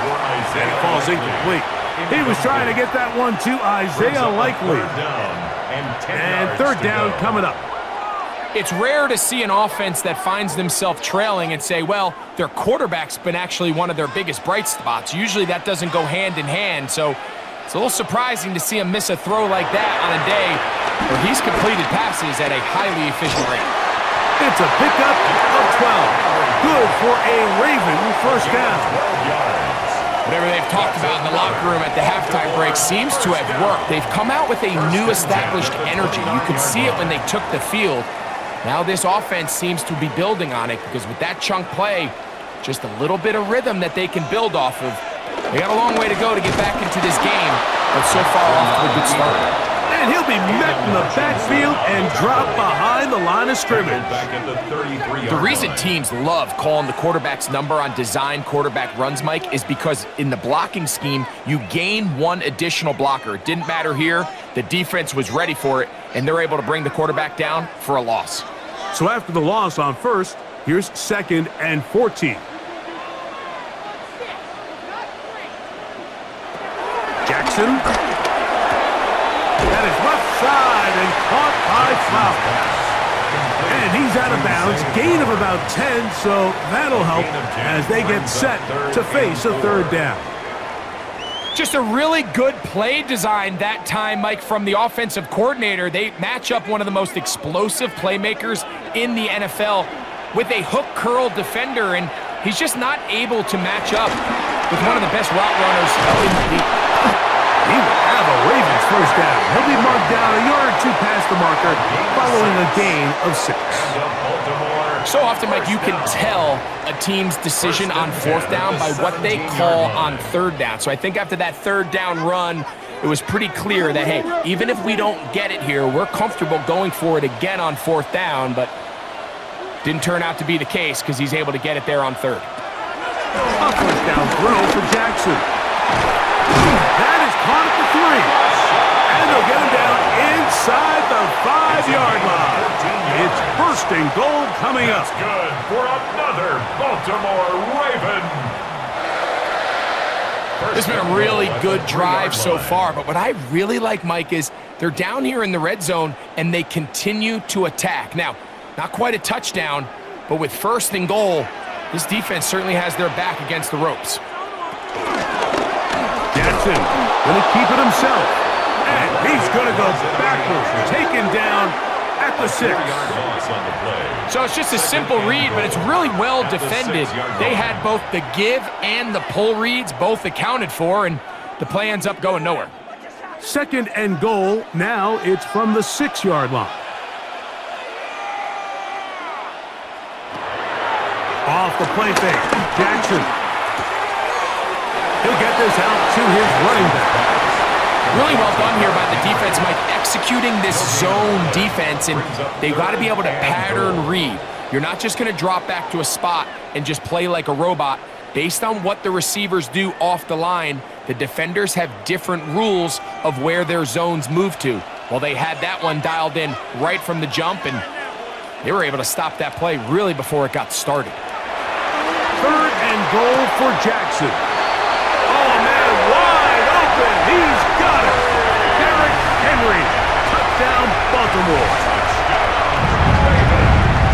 And it falls incomplete. He was trying to get that one to Isaiah Likely. And 3rd down coming up. It's rare to see an offense that finds themselves trailing and say, well, their quarterback's been actually one of their biggest bright spots. Usually that doesn't go hand in hand, so it's a little surprising to see him miss a throw like that on a day where he's completed passes at a highly efficient rate. It's a pickup of 12. Good for a Raven first down. Whatever they've talked about in the locker room at the halftime break seems to have worked. They've come out with a new established energy. You could see it when they took the field. Now this offense seems to be building on it because with that chunk play, just a little bit of rhythm that they can build off of. They got a long way to go to get back into this game, but so far off to a good start. And he'll be met in the backfield and dropped behind the line of scrimmage. The reason teams love calling the quarterback's number on design quarterback runs, Mike, is because in the blocking scheme, you gain one additional blocker. It didn't matter here. The defense was ready for it, and they're able to bring the quarterback down for a loss. So after the loss on first, here's 2nd and 14. Jackson. That is left side and caught by Flowers. And he's out of bounds, gain of about 10, so that'll help as they get set to face a third down. Just a really good play design that time, Mike, from the offensive coordinator. They match up one of the most explosive playmakers in the NFL with a hook curl defender, and he's just not able to match up with one of the best route runners in the league. He will have a Ravens first down. He'll be marked down a yard or two past the marker following a gain of 6. So often, Mike, you can tell a team's decision on fourth down by what they call on third down. So I think after that third down run, it was pretty clear that, hey, even if we don't get it here, we're comfortable going for it again on fourth down, but didn't turn out to be the case because he's able to get it there on third. A first down throw for Jackson. That is caught at the 3. And they'll get him down inside the 5-yard line. It's first and goal coming up. That's good for another Baltimore Raven. This has been a really good drive so far, but what I really like, Mike, is they're down here in the red zone and they continue to attack. Now, not quite a touchdown, but with first and goal, this defense certainly has their back against the ropes. Jackson going to keep it himself. And he's going to go backwards, taken down at the 6. So it's just a simple read, but it's really well defended. They had both the give and the pull reads both accounted for, and the play ends up going nowhere. 2nd and goal. Now it's from the 6-yard line. Off the play fake. Jackson. He'll get this out to his running back. Really well done here by the defense, Mike, executing this zone defense, and they've got to be able to pattern read. You're not just going to drop back to a spot and just play like a robot. Based on what the receivers do off the line, the defenders have different rules of where their zones move to. Well, they had that one dialed in right from the jump, and they were able to stop that play really before it got started. 3rd and goal for Jackson. Oh, man, wide open. He's got it. Derrick Henry. Touchdown, Baltimore.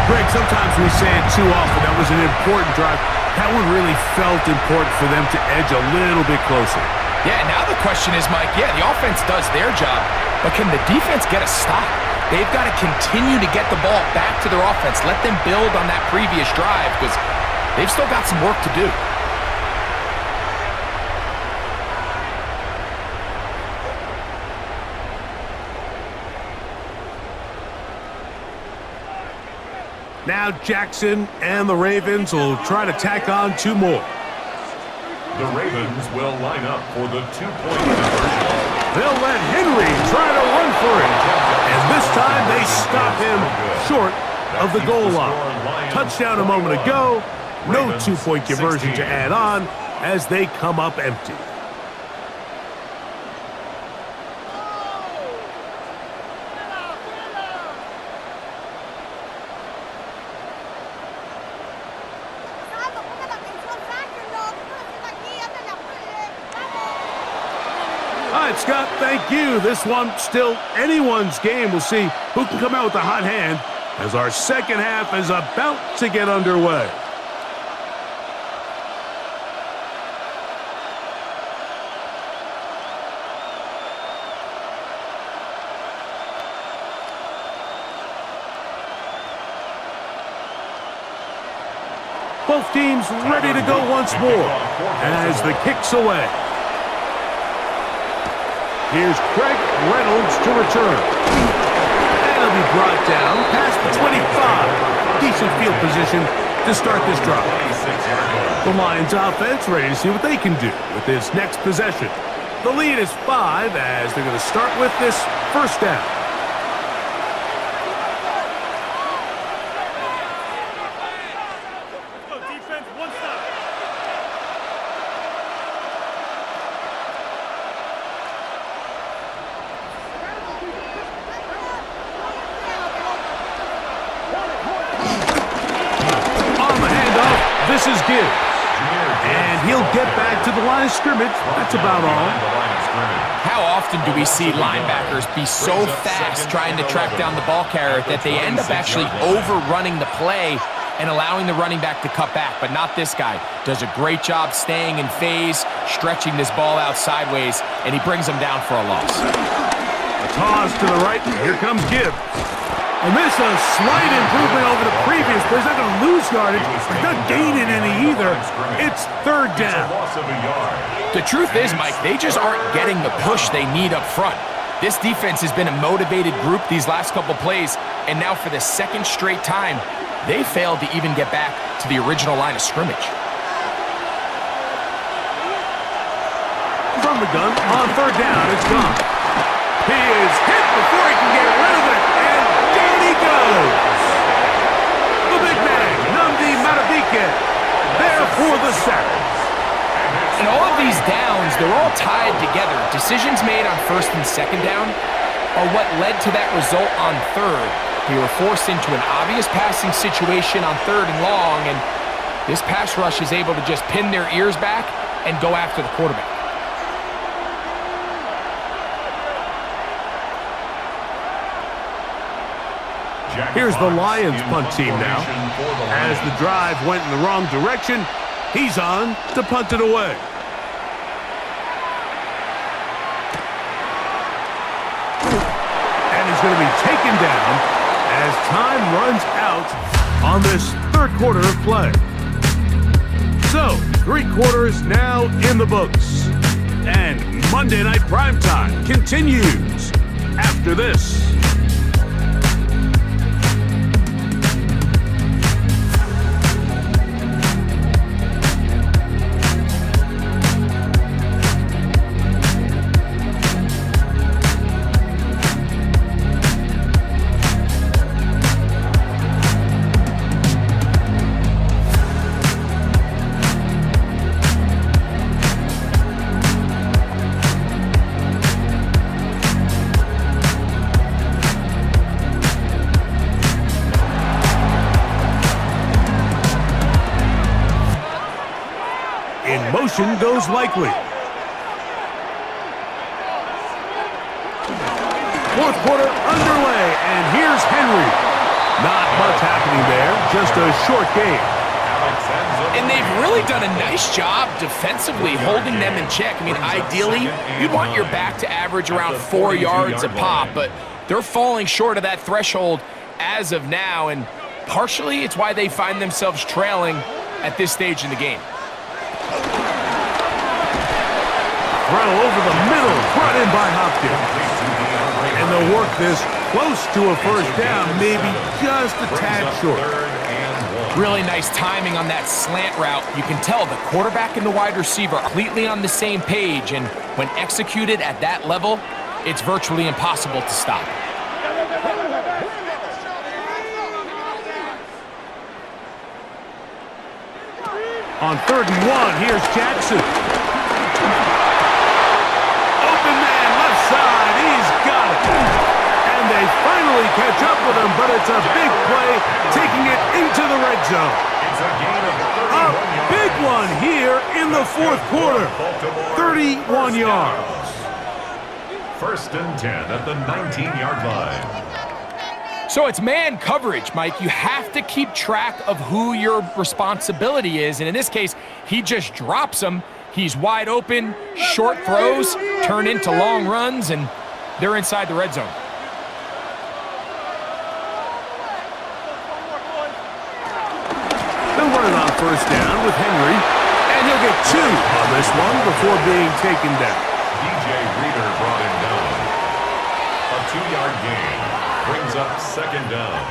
Greg, sometimes we say it too often. That was an important drive. That one really felt important for them to edge a little bit closer. Yeah, now the question is, Mike, yeah, the offense does their job, but can the defense get a stop? They've got to continue to get the ball back to their offense. Let them build on that previous drive because they've still got some work to do. Now Jackson and the Ravens will try to tack on 2 more. The Ravens will line up for the 2-point conversion. They'll let Henry try to run for it. And this time they stop him short of the goal line. Touchdown a moment ago. No 2-point conversion to add on as they come up empty. All right, Scott, thank you. This one still anyone's game. We'll see who can come out with the hot hand as our second half is about to get underway. Both teams ready to go once more as the kick's away. Here's Craig Reynolds to return. And he'll be brought down past the 25. Decent field position to start this drive. The Lions offense ready to see what they can do with this next possession. The lead is 5 as they're going to start with this first down. This is Gibbs, and he'll get back to the line of scrimmage. That's about all. How often do we see linebackers be so fast trying to track down the ball carrier that they end up actually overrunning the play and allowing the running back to cut back? But not this guy. Does a great job staying in phase, stretching this ball out sideways, and he brings him down for a loss. A toss to the right, and here comes Gibbs. And this is a slight improvement over the previous play. He's not going to lose yardage. He's not gaining any either. It's third down. The truth is, Mike, they just aren't getting the push they need up front. This defense has been a motivated group these last couple plays, and now for the second straight time, they failed to even get back to the original line of scrimmage. From the gun, on third down, it's gone. He is hit before he can get rid of it. He goes. The big man, MADDEN, there for the sack. And all of these downs, they're all tied together. Decisions made on first and second down are what led to that result on third. They were forced into an obvious passing situation on third and long, and this pass rush is able to just pin their ears back and go after the quarterback. Here's the Lions punt team now. As the drive went in the wrong direction, he's on to punt it away. And he's going to be taken down as time runs out on this third quarter of play. So, 3 quarters now in the books. And Monday Night Primetime continues after this. Motion goes likely. Fourth quarter underway, and here's Henry. Not much happening there, just a short game. And they've really done a nice job defensively holding them in check. I mean, ideally, you'd want your back to average around 4 yards a pop, but they're falling short of that threshold as of now, and partially it's why they find themselves trailing at this stage in the game. Throw over the middle, brought in by Hopkins. And they'll work this close to a first down, maybe just a tad short. Really nice timing on that slant route. You can tell the quarterback and the wide receiver are completely on the same page, and when executed at that level, it's virtually impossible to stop. On 3rd and 1, here's Jackson. They finally catch up with him, but it's a big play, taking it into the red zone. A big one here in the 4th quarter. 31 yards. 1st and 10 at the 19-yard line. So it's man coverage, Mike. You have to keep track of who your responsibility is. And in this case, he just drops him. He's wide open. Short throws turn into long runs, and they're inside the red zone. They'll run it on first down with Henry. And he'll get 2 on this one before being taken down. DJ Reader brought him down. A 2-yard gain brings up second down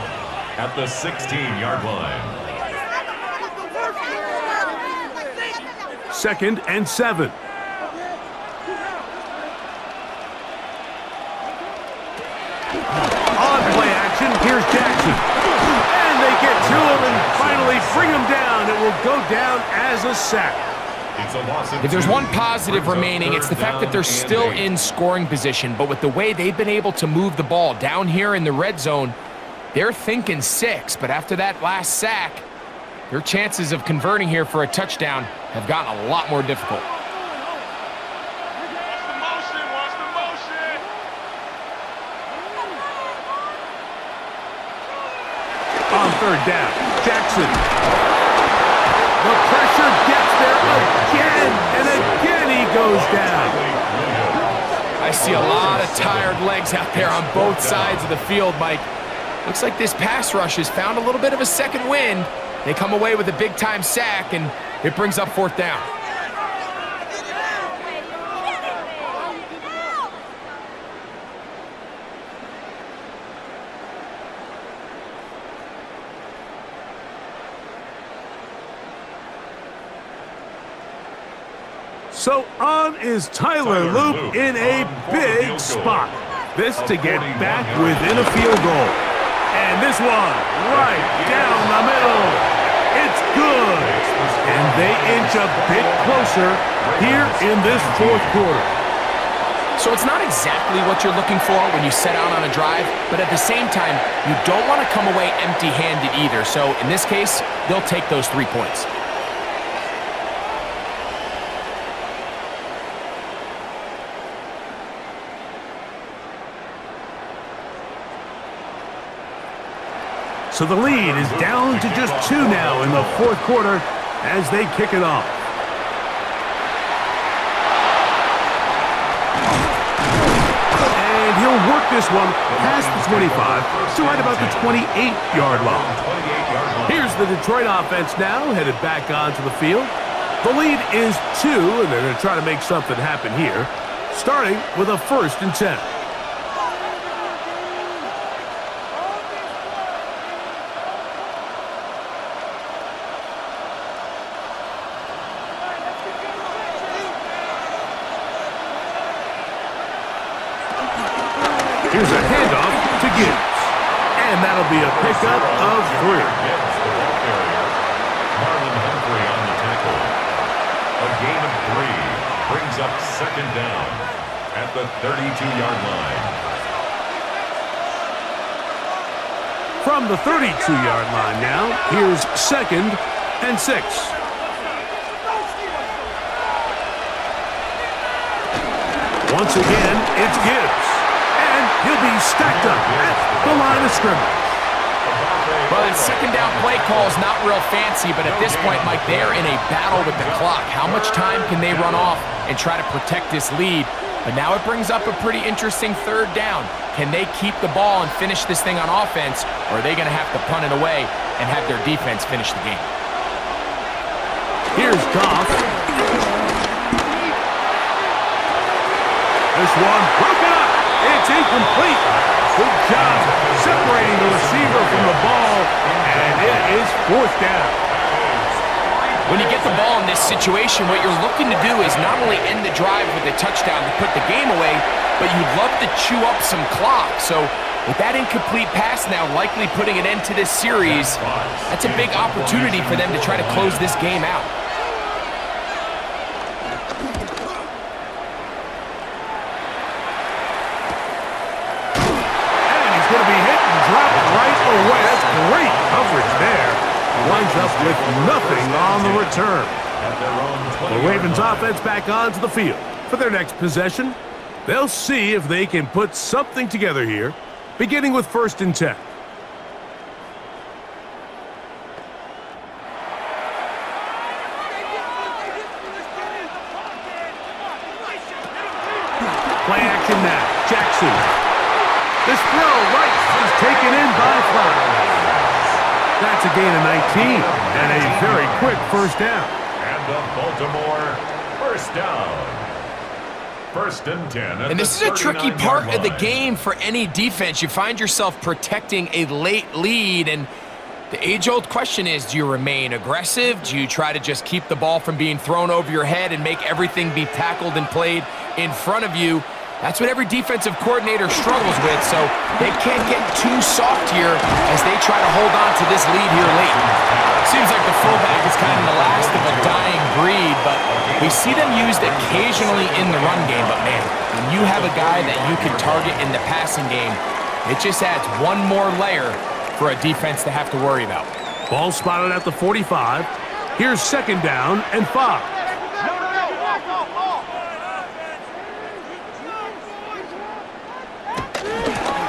at the 16-yard line. 2nd and 7. On play action, here's Jackson. And they get to him and finally bring him down. It will go down as a sack. If there's one positive remaining, it's the fact that they're still in scoring position. But with the way they've been able to move the ball down here in the red zone, they're thinking 6. But after that last sack, their chances of converting here for a touchdown have gotten a lot more difficult. On third down, Jackson. The pressure gets there again, and again he goes down. I see a lot of tired legs out there on both sides of the field, Mike. Looks like this pass rush has found a little bit of a second wind. They come away with a big-time sack, and it brings up 4th down. So on is Tyler Loop in a big spot. This to get back within a field goal. And this one right down the middle. It's good. And they inch a bit closer here in this 4th quarter. So it's not exactly what you're looking for when you set out on a drive, but at the same time, you don't want to come away empty-handed either. So in this case, they'll take those 3 points. So the lead is down to just 2 now in the 4th quarter as they kick it off. And he'll work this one past the 25 to right about the 28-yard line. Here's the Detroit offense now headed back onto the field. The lead is 2, and they're going to try to make something happen here, starting with a 1st and 10. Here's a handoff to Gibbs. And that'll be a pickup of 3. Marlon Humphrey on the tackle. A gain of 3 brings up second down at the 32-yard line. From the 32-yard line now, here's 2nd and 6. Once again, it's Gibbs. He'll be stacked up at the line of scrimmage. Well, that second down play call is not real fancy, but at this point, Mike, they're in a battle with the clock. How much time can they run off and try to protect this lead? But now it brings up a pretty interesting 3rd down. Can they keep the ball and finish this thing on offense, or are they going to have to punt it away and have their defense finish the game? Here's Goff. This one broken up. It's incomplete. Good job separating the receiver from the ball, and it is 4th down. When you get the ball in this situation, what you're looking to do is not only end the drive with a touchdown to put the game away, but you'd love to chew up some clock. So with that incomplete pass now likely putting an end to this series, that's a big opportunity for them to try to close this game out. Great coverage there. Winds up with nothing on the return. The Ravens offense back onto the field for their next possession. They'll see if they can put something together here, beginning with 1st and 10. action now. Jackson. This throw right is taken in by Flowers. That's a gain of 19 and a very quick first down. And the Baltimore first down. First and 10. And this is a tricky part of the game for any defense. You find yourself protecting a late lead, and the age-old question is, do you remain aggressive? Do you try to just keep the ball from being thrown over your head and make everything be tackled and played in front of you? That's what every defensive coordinator struggles with, so they can't get too soft here as they try to hold on to this lead here late. Seems like the fullback is kind of the last of a dying breed, but we see them used occasionally in the run game. But man, when you have a guy that you can target in the passing game, it just adds one more layer for a defense to have to worry about. Ball spotted at the 45. Here's second down and 5.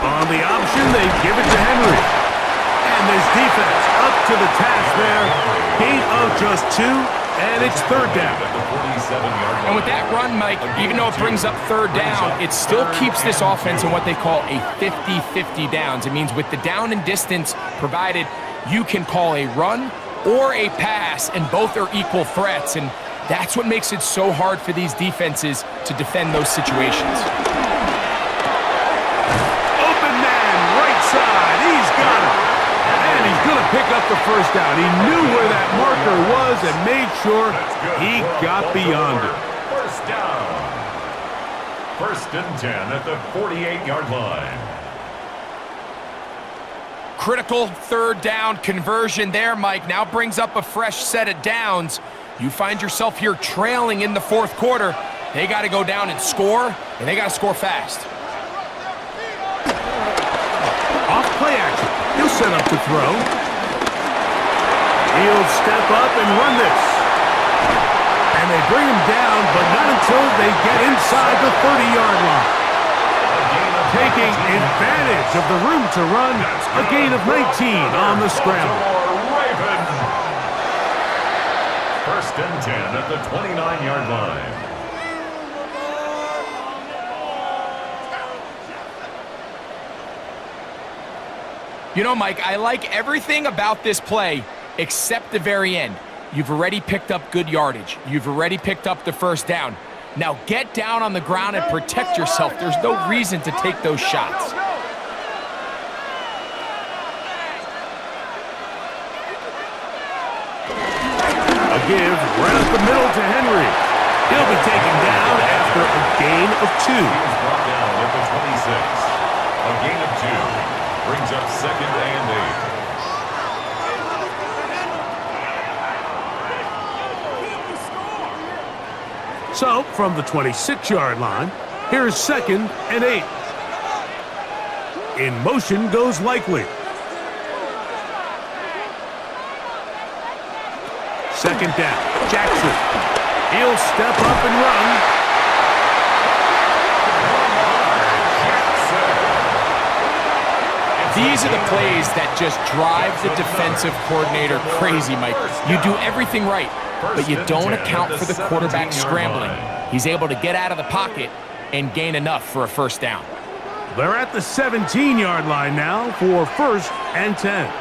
On the option, they give it to Henry. And this defense up to the task there. Gain of just 2, and it's third down. And with that run, Mike, even though it brings up third down, it still keeps this offense in what they call a 50-50 downs. It means with the down and distance provided, you can call a run or a pass, and both are equal threats. And that's what makes it so hard for these defenses to defend those situations. Pick up the first down. He knew where that marker was and made sure he got beyond it. First down. First and 10 at the 48-yard line. Critical third down conversion there, Mike. Now brings up a fresh set of downs. You find yourself here trailing in the fourth quarter. They got to go down and score, and they got to score fast. Off play action. He'll set up to throw. He'll step up and run this. And they bring him down, but not until they get inside the 30-yard line. Taking advantage of the room to run, a gain of 19 on the scramble. First and 10 at the 29-yard line. You know, Mike, I like everything about this play except the very end. You've already picked up good yardage. You've already picked up the first down. Now get down on the ground and protect yourself. There's no reason to take those shots. A give right up the middle to Henry. He'll be taken down after a gain of 2. He was brought down at the 26. A gain of 2. Brings up second and 8. So, from the 26-yard line, here's second and 8. In motion goes Likely. Second down, Jackson. He'll step up and run. These are the plays that just drive the defensive coordinator crazy, Mike. You do everything right, but you don't account for the quarterback scrambling. He's able to get out of the pocket and gain enough for a first down. They're at the 17-yard line now for first and 10.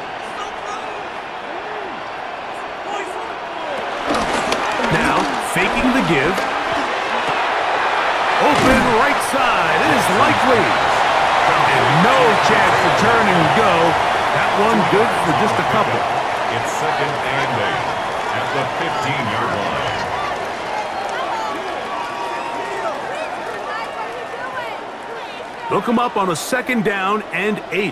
Now, faking the give. Open right side is Likely. And no chance to turn and go. That one good for just a couple. It's second and 8 at the 15-yard line. They'll come up on a second down and 8. In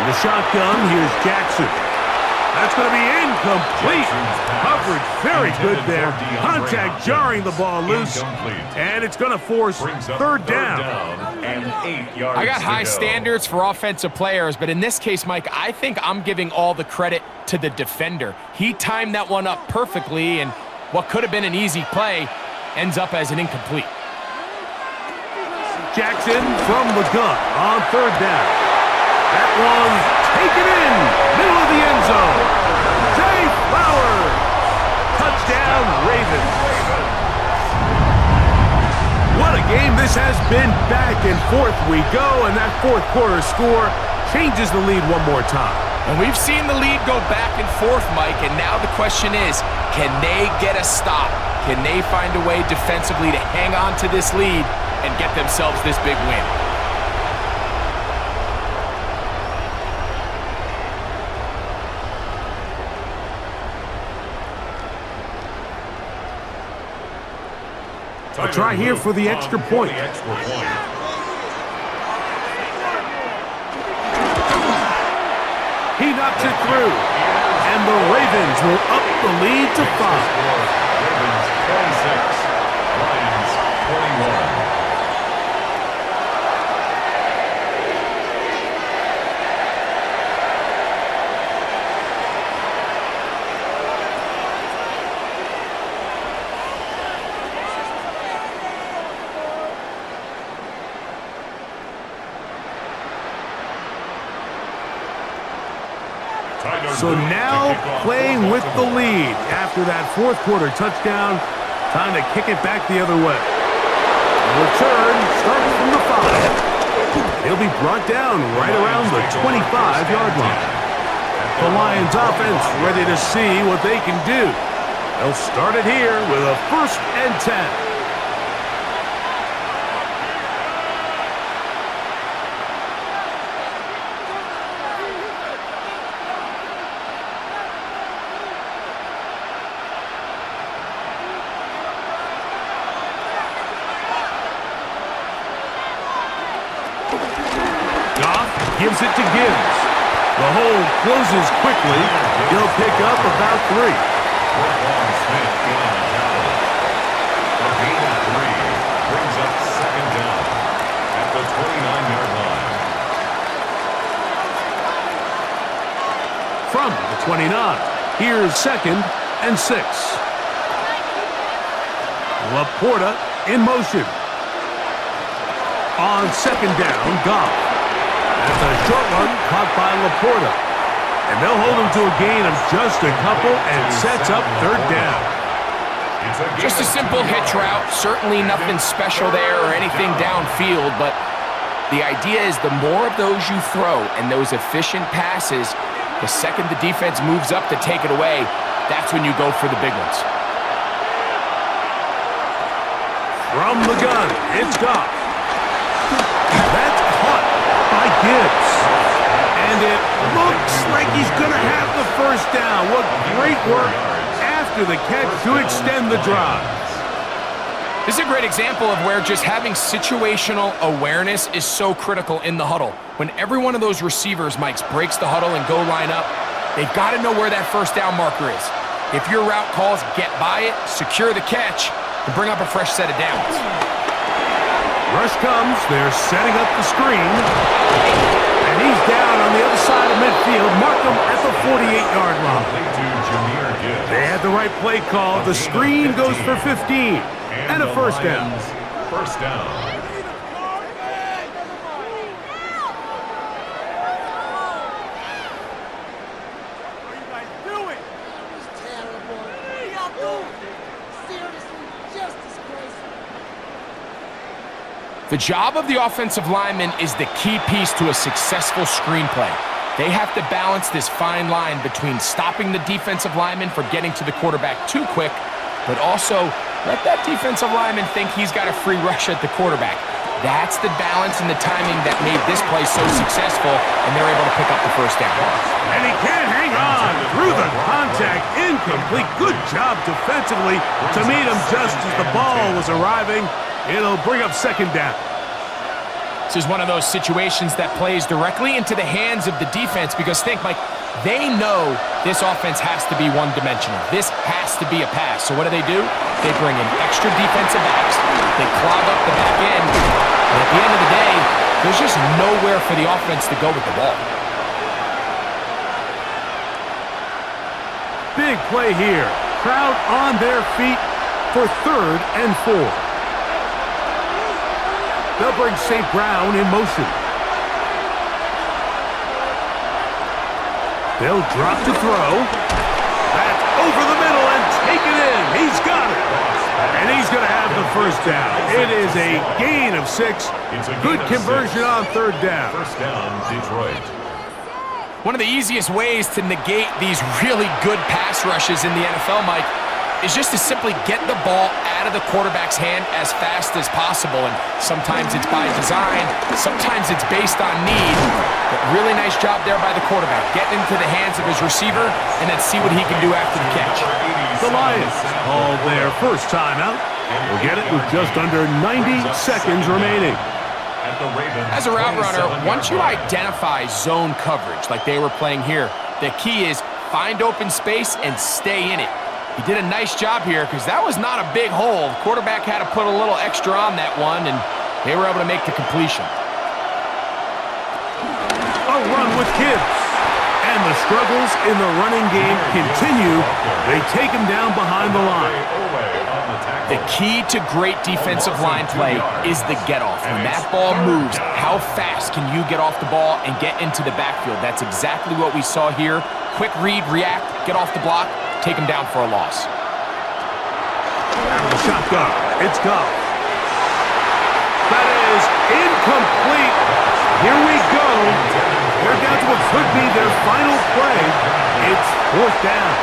the shotgun, here's Jackson. That's going to be incomplete. Coverage very good there. Contact jarring the ball loose. And it's going to force third down. And 8 yards. I got high standards for offensive players, but in this case, Mike, I think I'm giving all the credit to the defender. He timed that one up perfectly, and what could have been an easy play ends up as an incomplete. Jackson from the gun on third down. That one's taken in, middle of the end zone. Zay Flowers, touchdown Ravens. What a game this has been. Back and forth we go, and that fourth quarter score changes the lead one more time. And we've seen the lead go back and forth, Mike, and now the question is, can they get a stop? Can they find a way defensively to hang on to this lead and get themselves this big win? A try here for the extra point. He knocks it through, and the Ravens will up the lead to 5. Ravens 26, Lions 21. So now playing with the lead after that fourth quarter touchdown. Time to kick it back the other way. The return starts from the 5. He'll be brought down right around the 25-yard line. The Lions offense ready to see what they can do. They'll start it here with a 1st and 10. Gives it to Gibbs. The hole closes quickly. He'll pick up about 3. Smith behind Gallup. A gain of 3 brings up 2nd down at the 29-yard line. From the 29, here's 2nd and 6. Laporta in motion. On 2nd down, Goff. That's a short one caught by Laporta. And they'll hold him to a gain of just a couple and sets up 3rd down. Just a simple hitch route. Certainly nothing special there or anything downfield, but the idea is the more of those you throw and those efficient passes, the second the defense moves up to take it away, that's when you go for the big ones. From the gun, it's Goff. That's caught by Gibbs. And it looks like he's going to have the 1st down. What great work after the catch to extend the drive. This is a great example of where just having situational awareness is so critical in the huddle. When every one of those receivers, Mike, breaks the huddle and go line up, they've got to know where that 1st down marker is. If your route calls, get by it, secure the catch, and bring up a fresh set of downs. Rush comes. They're setting up the screen. And he's down on the other side of midfield. Mark him at the 48-yard line. They had the right play call. The screen goes for 15. And a 1st down. 1st down. The job of the offensive lineman is the key piece to a successful screenplay. They have to balance this fine line between stopping the defensive lineman from getting to the quarterback too quick, but also let that defensive lineman think he's got a free rush at the quarterback. That's the balance and the timing that made this play so successful, and they're able to pick up the 1st down. And he can't hang on through the contact. Incomplete. Good job defensively to meet him just as the ball was arriving. It'll bring up 2nd down. This is one of those situations that plays directly into the hands of the defense because think, Mike, they know this offense has to be one-dimensional. This has to be a pass. So what do? They bring in extra defensive backs. They clog up the back end. And at the end of the day, there's just nowhere for the offense to go with the ball. Big play here. Crowd on their feet for 3rd and 4. They'll bring St. Brown in motion. They'll drop to throw. That's over the middle and take it in. He's got it. And he's going to have the first down. It is a gain of 6. Good conversion on third down. First down, Detroit. One of the easiest ways to negate these really good pass rushes in the NFL, Mike, is just to simply get the ball out of the quarterback's hand as fast as possible. And sometimes it's by design, sometimes it's based on need. But really nice job there by the quarterback, getting into the hands of his receiver, and then see what he can do after the catch. The Lions call their first timeout. We'll get it with just under 90 seconds remaining. As a route runner, once you identify zone coverage like they were playing here, the key is find open space and stay in it. He did a nice job here because that was not a big hole. The quarterback had to put a little extra on that one, and they were able to make the completion. A run with Gibbs. And the struggles in the running game continue. They take him down behind the line. The key to great defensive line play is the get-off. When that ball moves, how fast can you get off the ball and get into the backfield? That's exactly what we saw here. Quick read, react, get off the block, take him down for a loss. Out of the shotgun, it's Goff. That is incomplete. Here we go. They're down to what could be their final play. It's fourth down.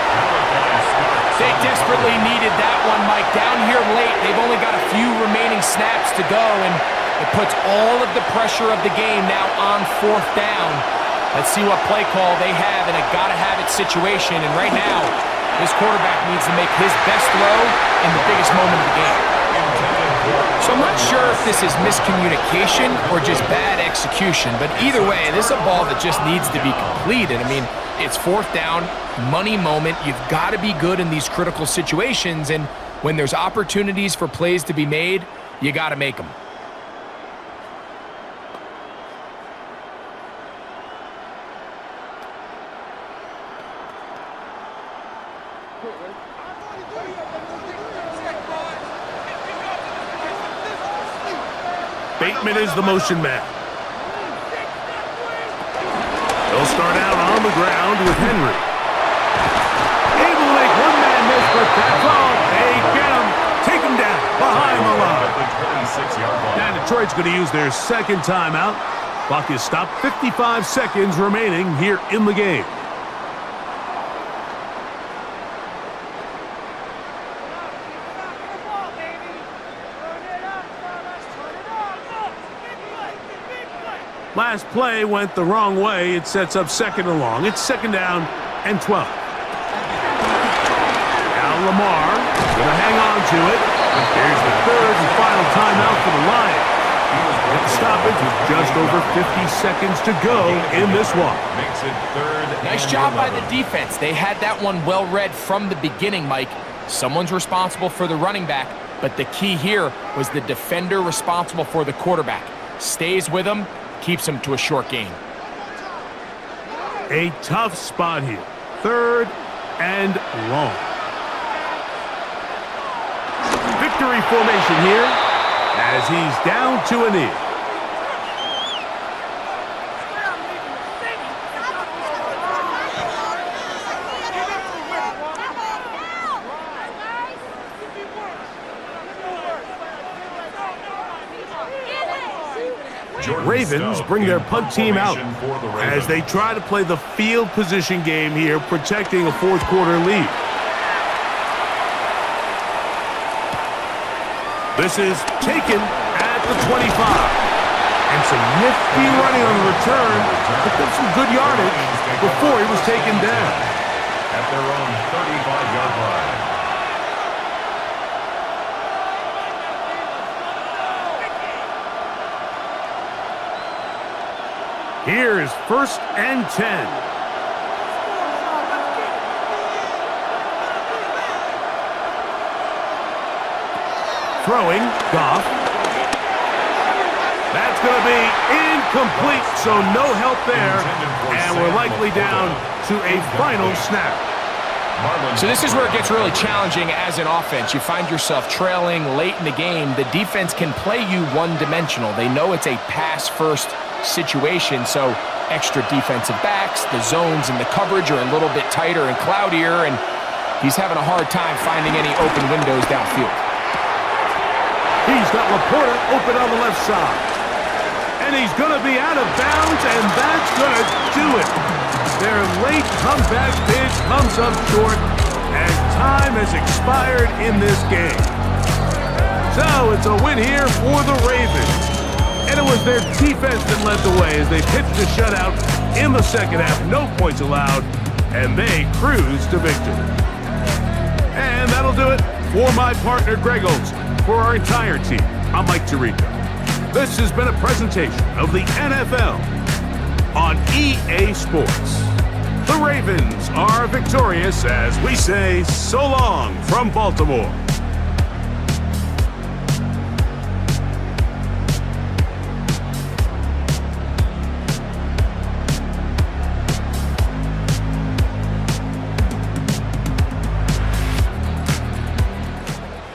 They desperately needed that one, Mike. Down here late, they've only got a few remaining snaps to go, and it puts all of the pressure of the game now on fourth down. Let's see what play call they have in a gotta-have-it situation, and right now, this quarterback needs to make his best throw in the biggest moment of the game. So I'm not sure if this is miscommunication or just bad execution, but either way, this is a ball that just needs to be completed. I mean, it's fourth down, money moment. You've got to be good in these critical situations, and when there's opportunities for plays to be made, you got to make them. Bateman is the motion man. They'll start out on the ground with Henry. Able to make one-man miss, but that's all. They get him. Take him down behind the line. Now Detroit's going to use their second timeout. Clock is stopped. 55 seconds remaining here in the game. Last play went the wrong way. It sets up second and long. It's second down and 12. Now Lamar going to hang on to it. Here's the third and final timeout for the Lions. At the stoppage with just over 50 seconds to go in this one. Nice job by the defense. They had that one well read from the beginning, Mike. Someone's responsible for the running back, but the key here was the defender responsible for the quarterback. Stays with him, keeps him to a short gain. A tough spot here. Third and long. Victory formation here as he's down to a knee. Ravens bring their punt team out as they try to play the field position game here, protecting a fourth quarter lead. This is taken at the 25. And some nifty running on the return, picked up some good yardage before he was taken down. At their own 35-yard line. Here's first and 10. Throwing, Goff. That's going to be incomplete, so no help there. And we're likely down to a final snap. So this is where it gets really challenging as an offense. You find yourself trailing late in the game. The defense can play you one-dimensional. They know it's a pass-first situation, so extra defensive backs, the zones and the coverage are a little bit tighter and cloudier, and he's having a hard time finding any open windows downfield. He's got Laporta open on the left side. And he's going to be out of bounds, and that's going to do it. Their late comeback bid comes up short, and time has expired in this game. So it's a win here for the Ravens. And it was their defense that led the way as they pitched a shutout in the second half. No points allowed, and they cruised to victory. And that'll do it for my partner, Greg Olson. For our entire team, I'm Mike Tirico. This has been a presentation of the NFL on EA Sports. The Ravens are victorious as we say so long from Baltimore.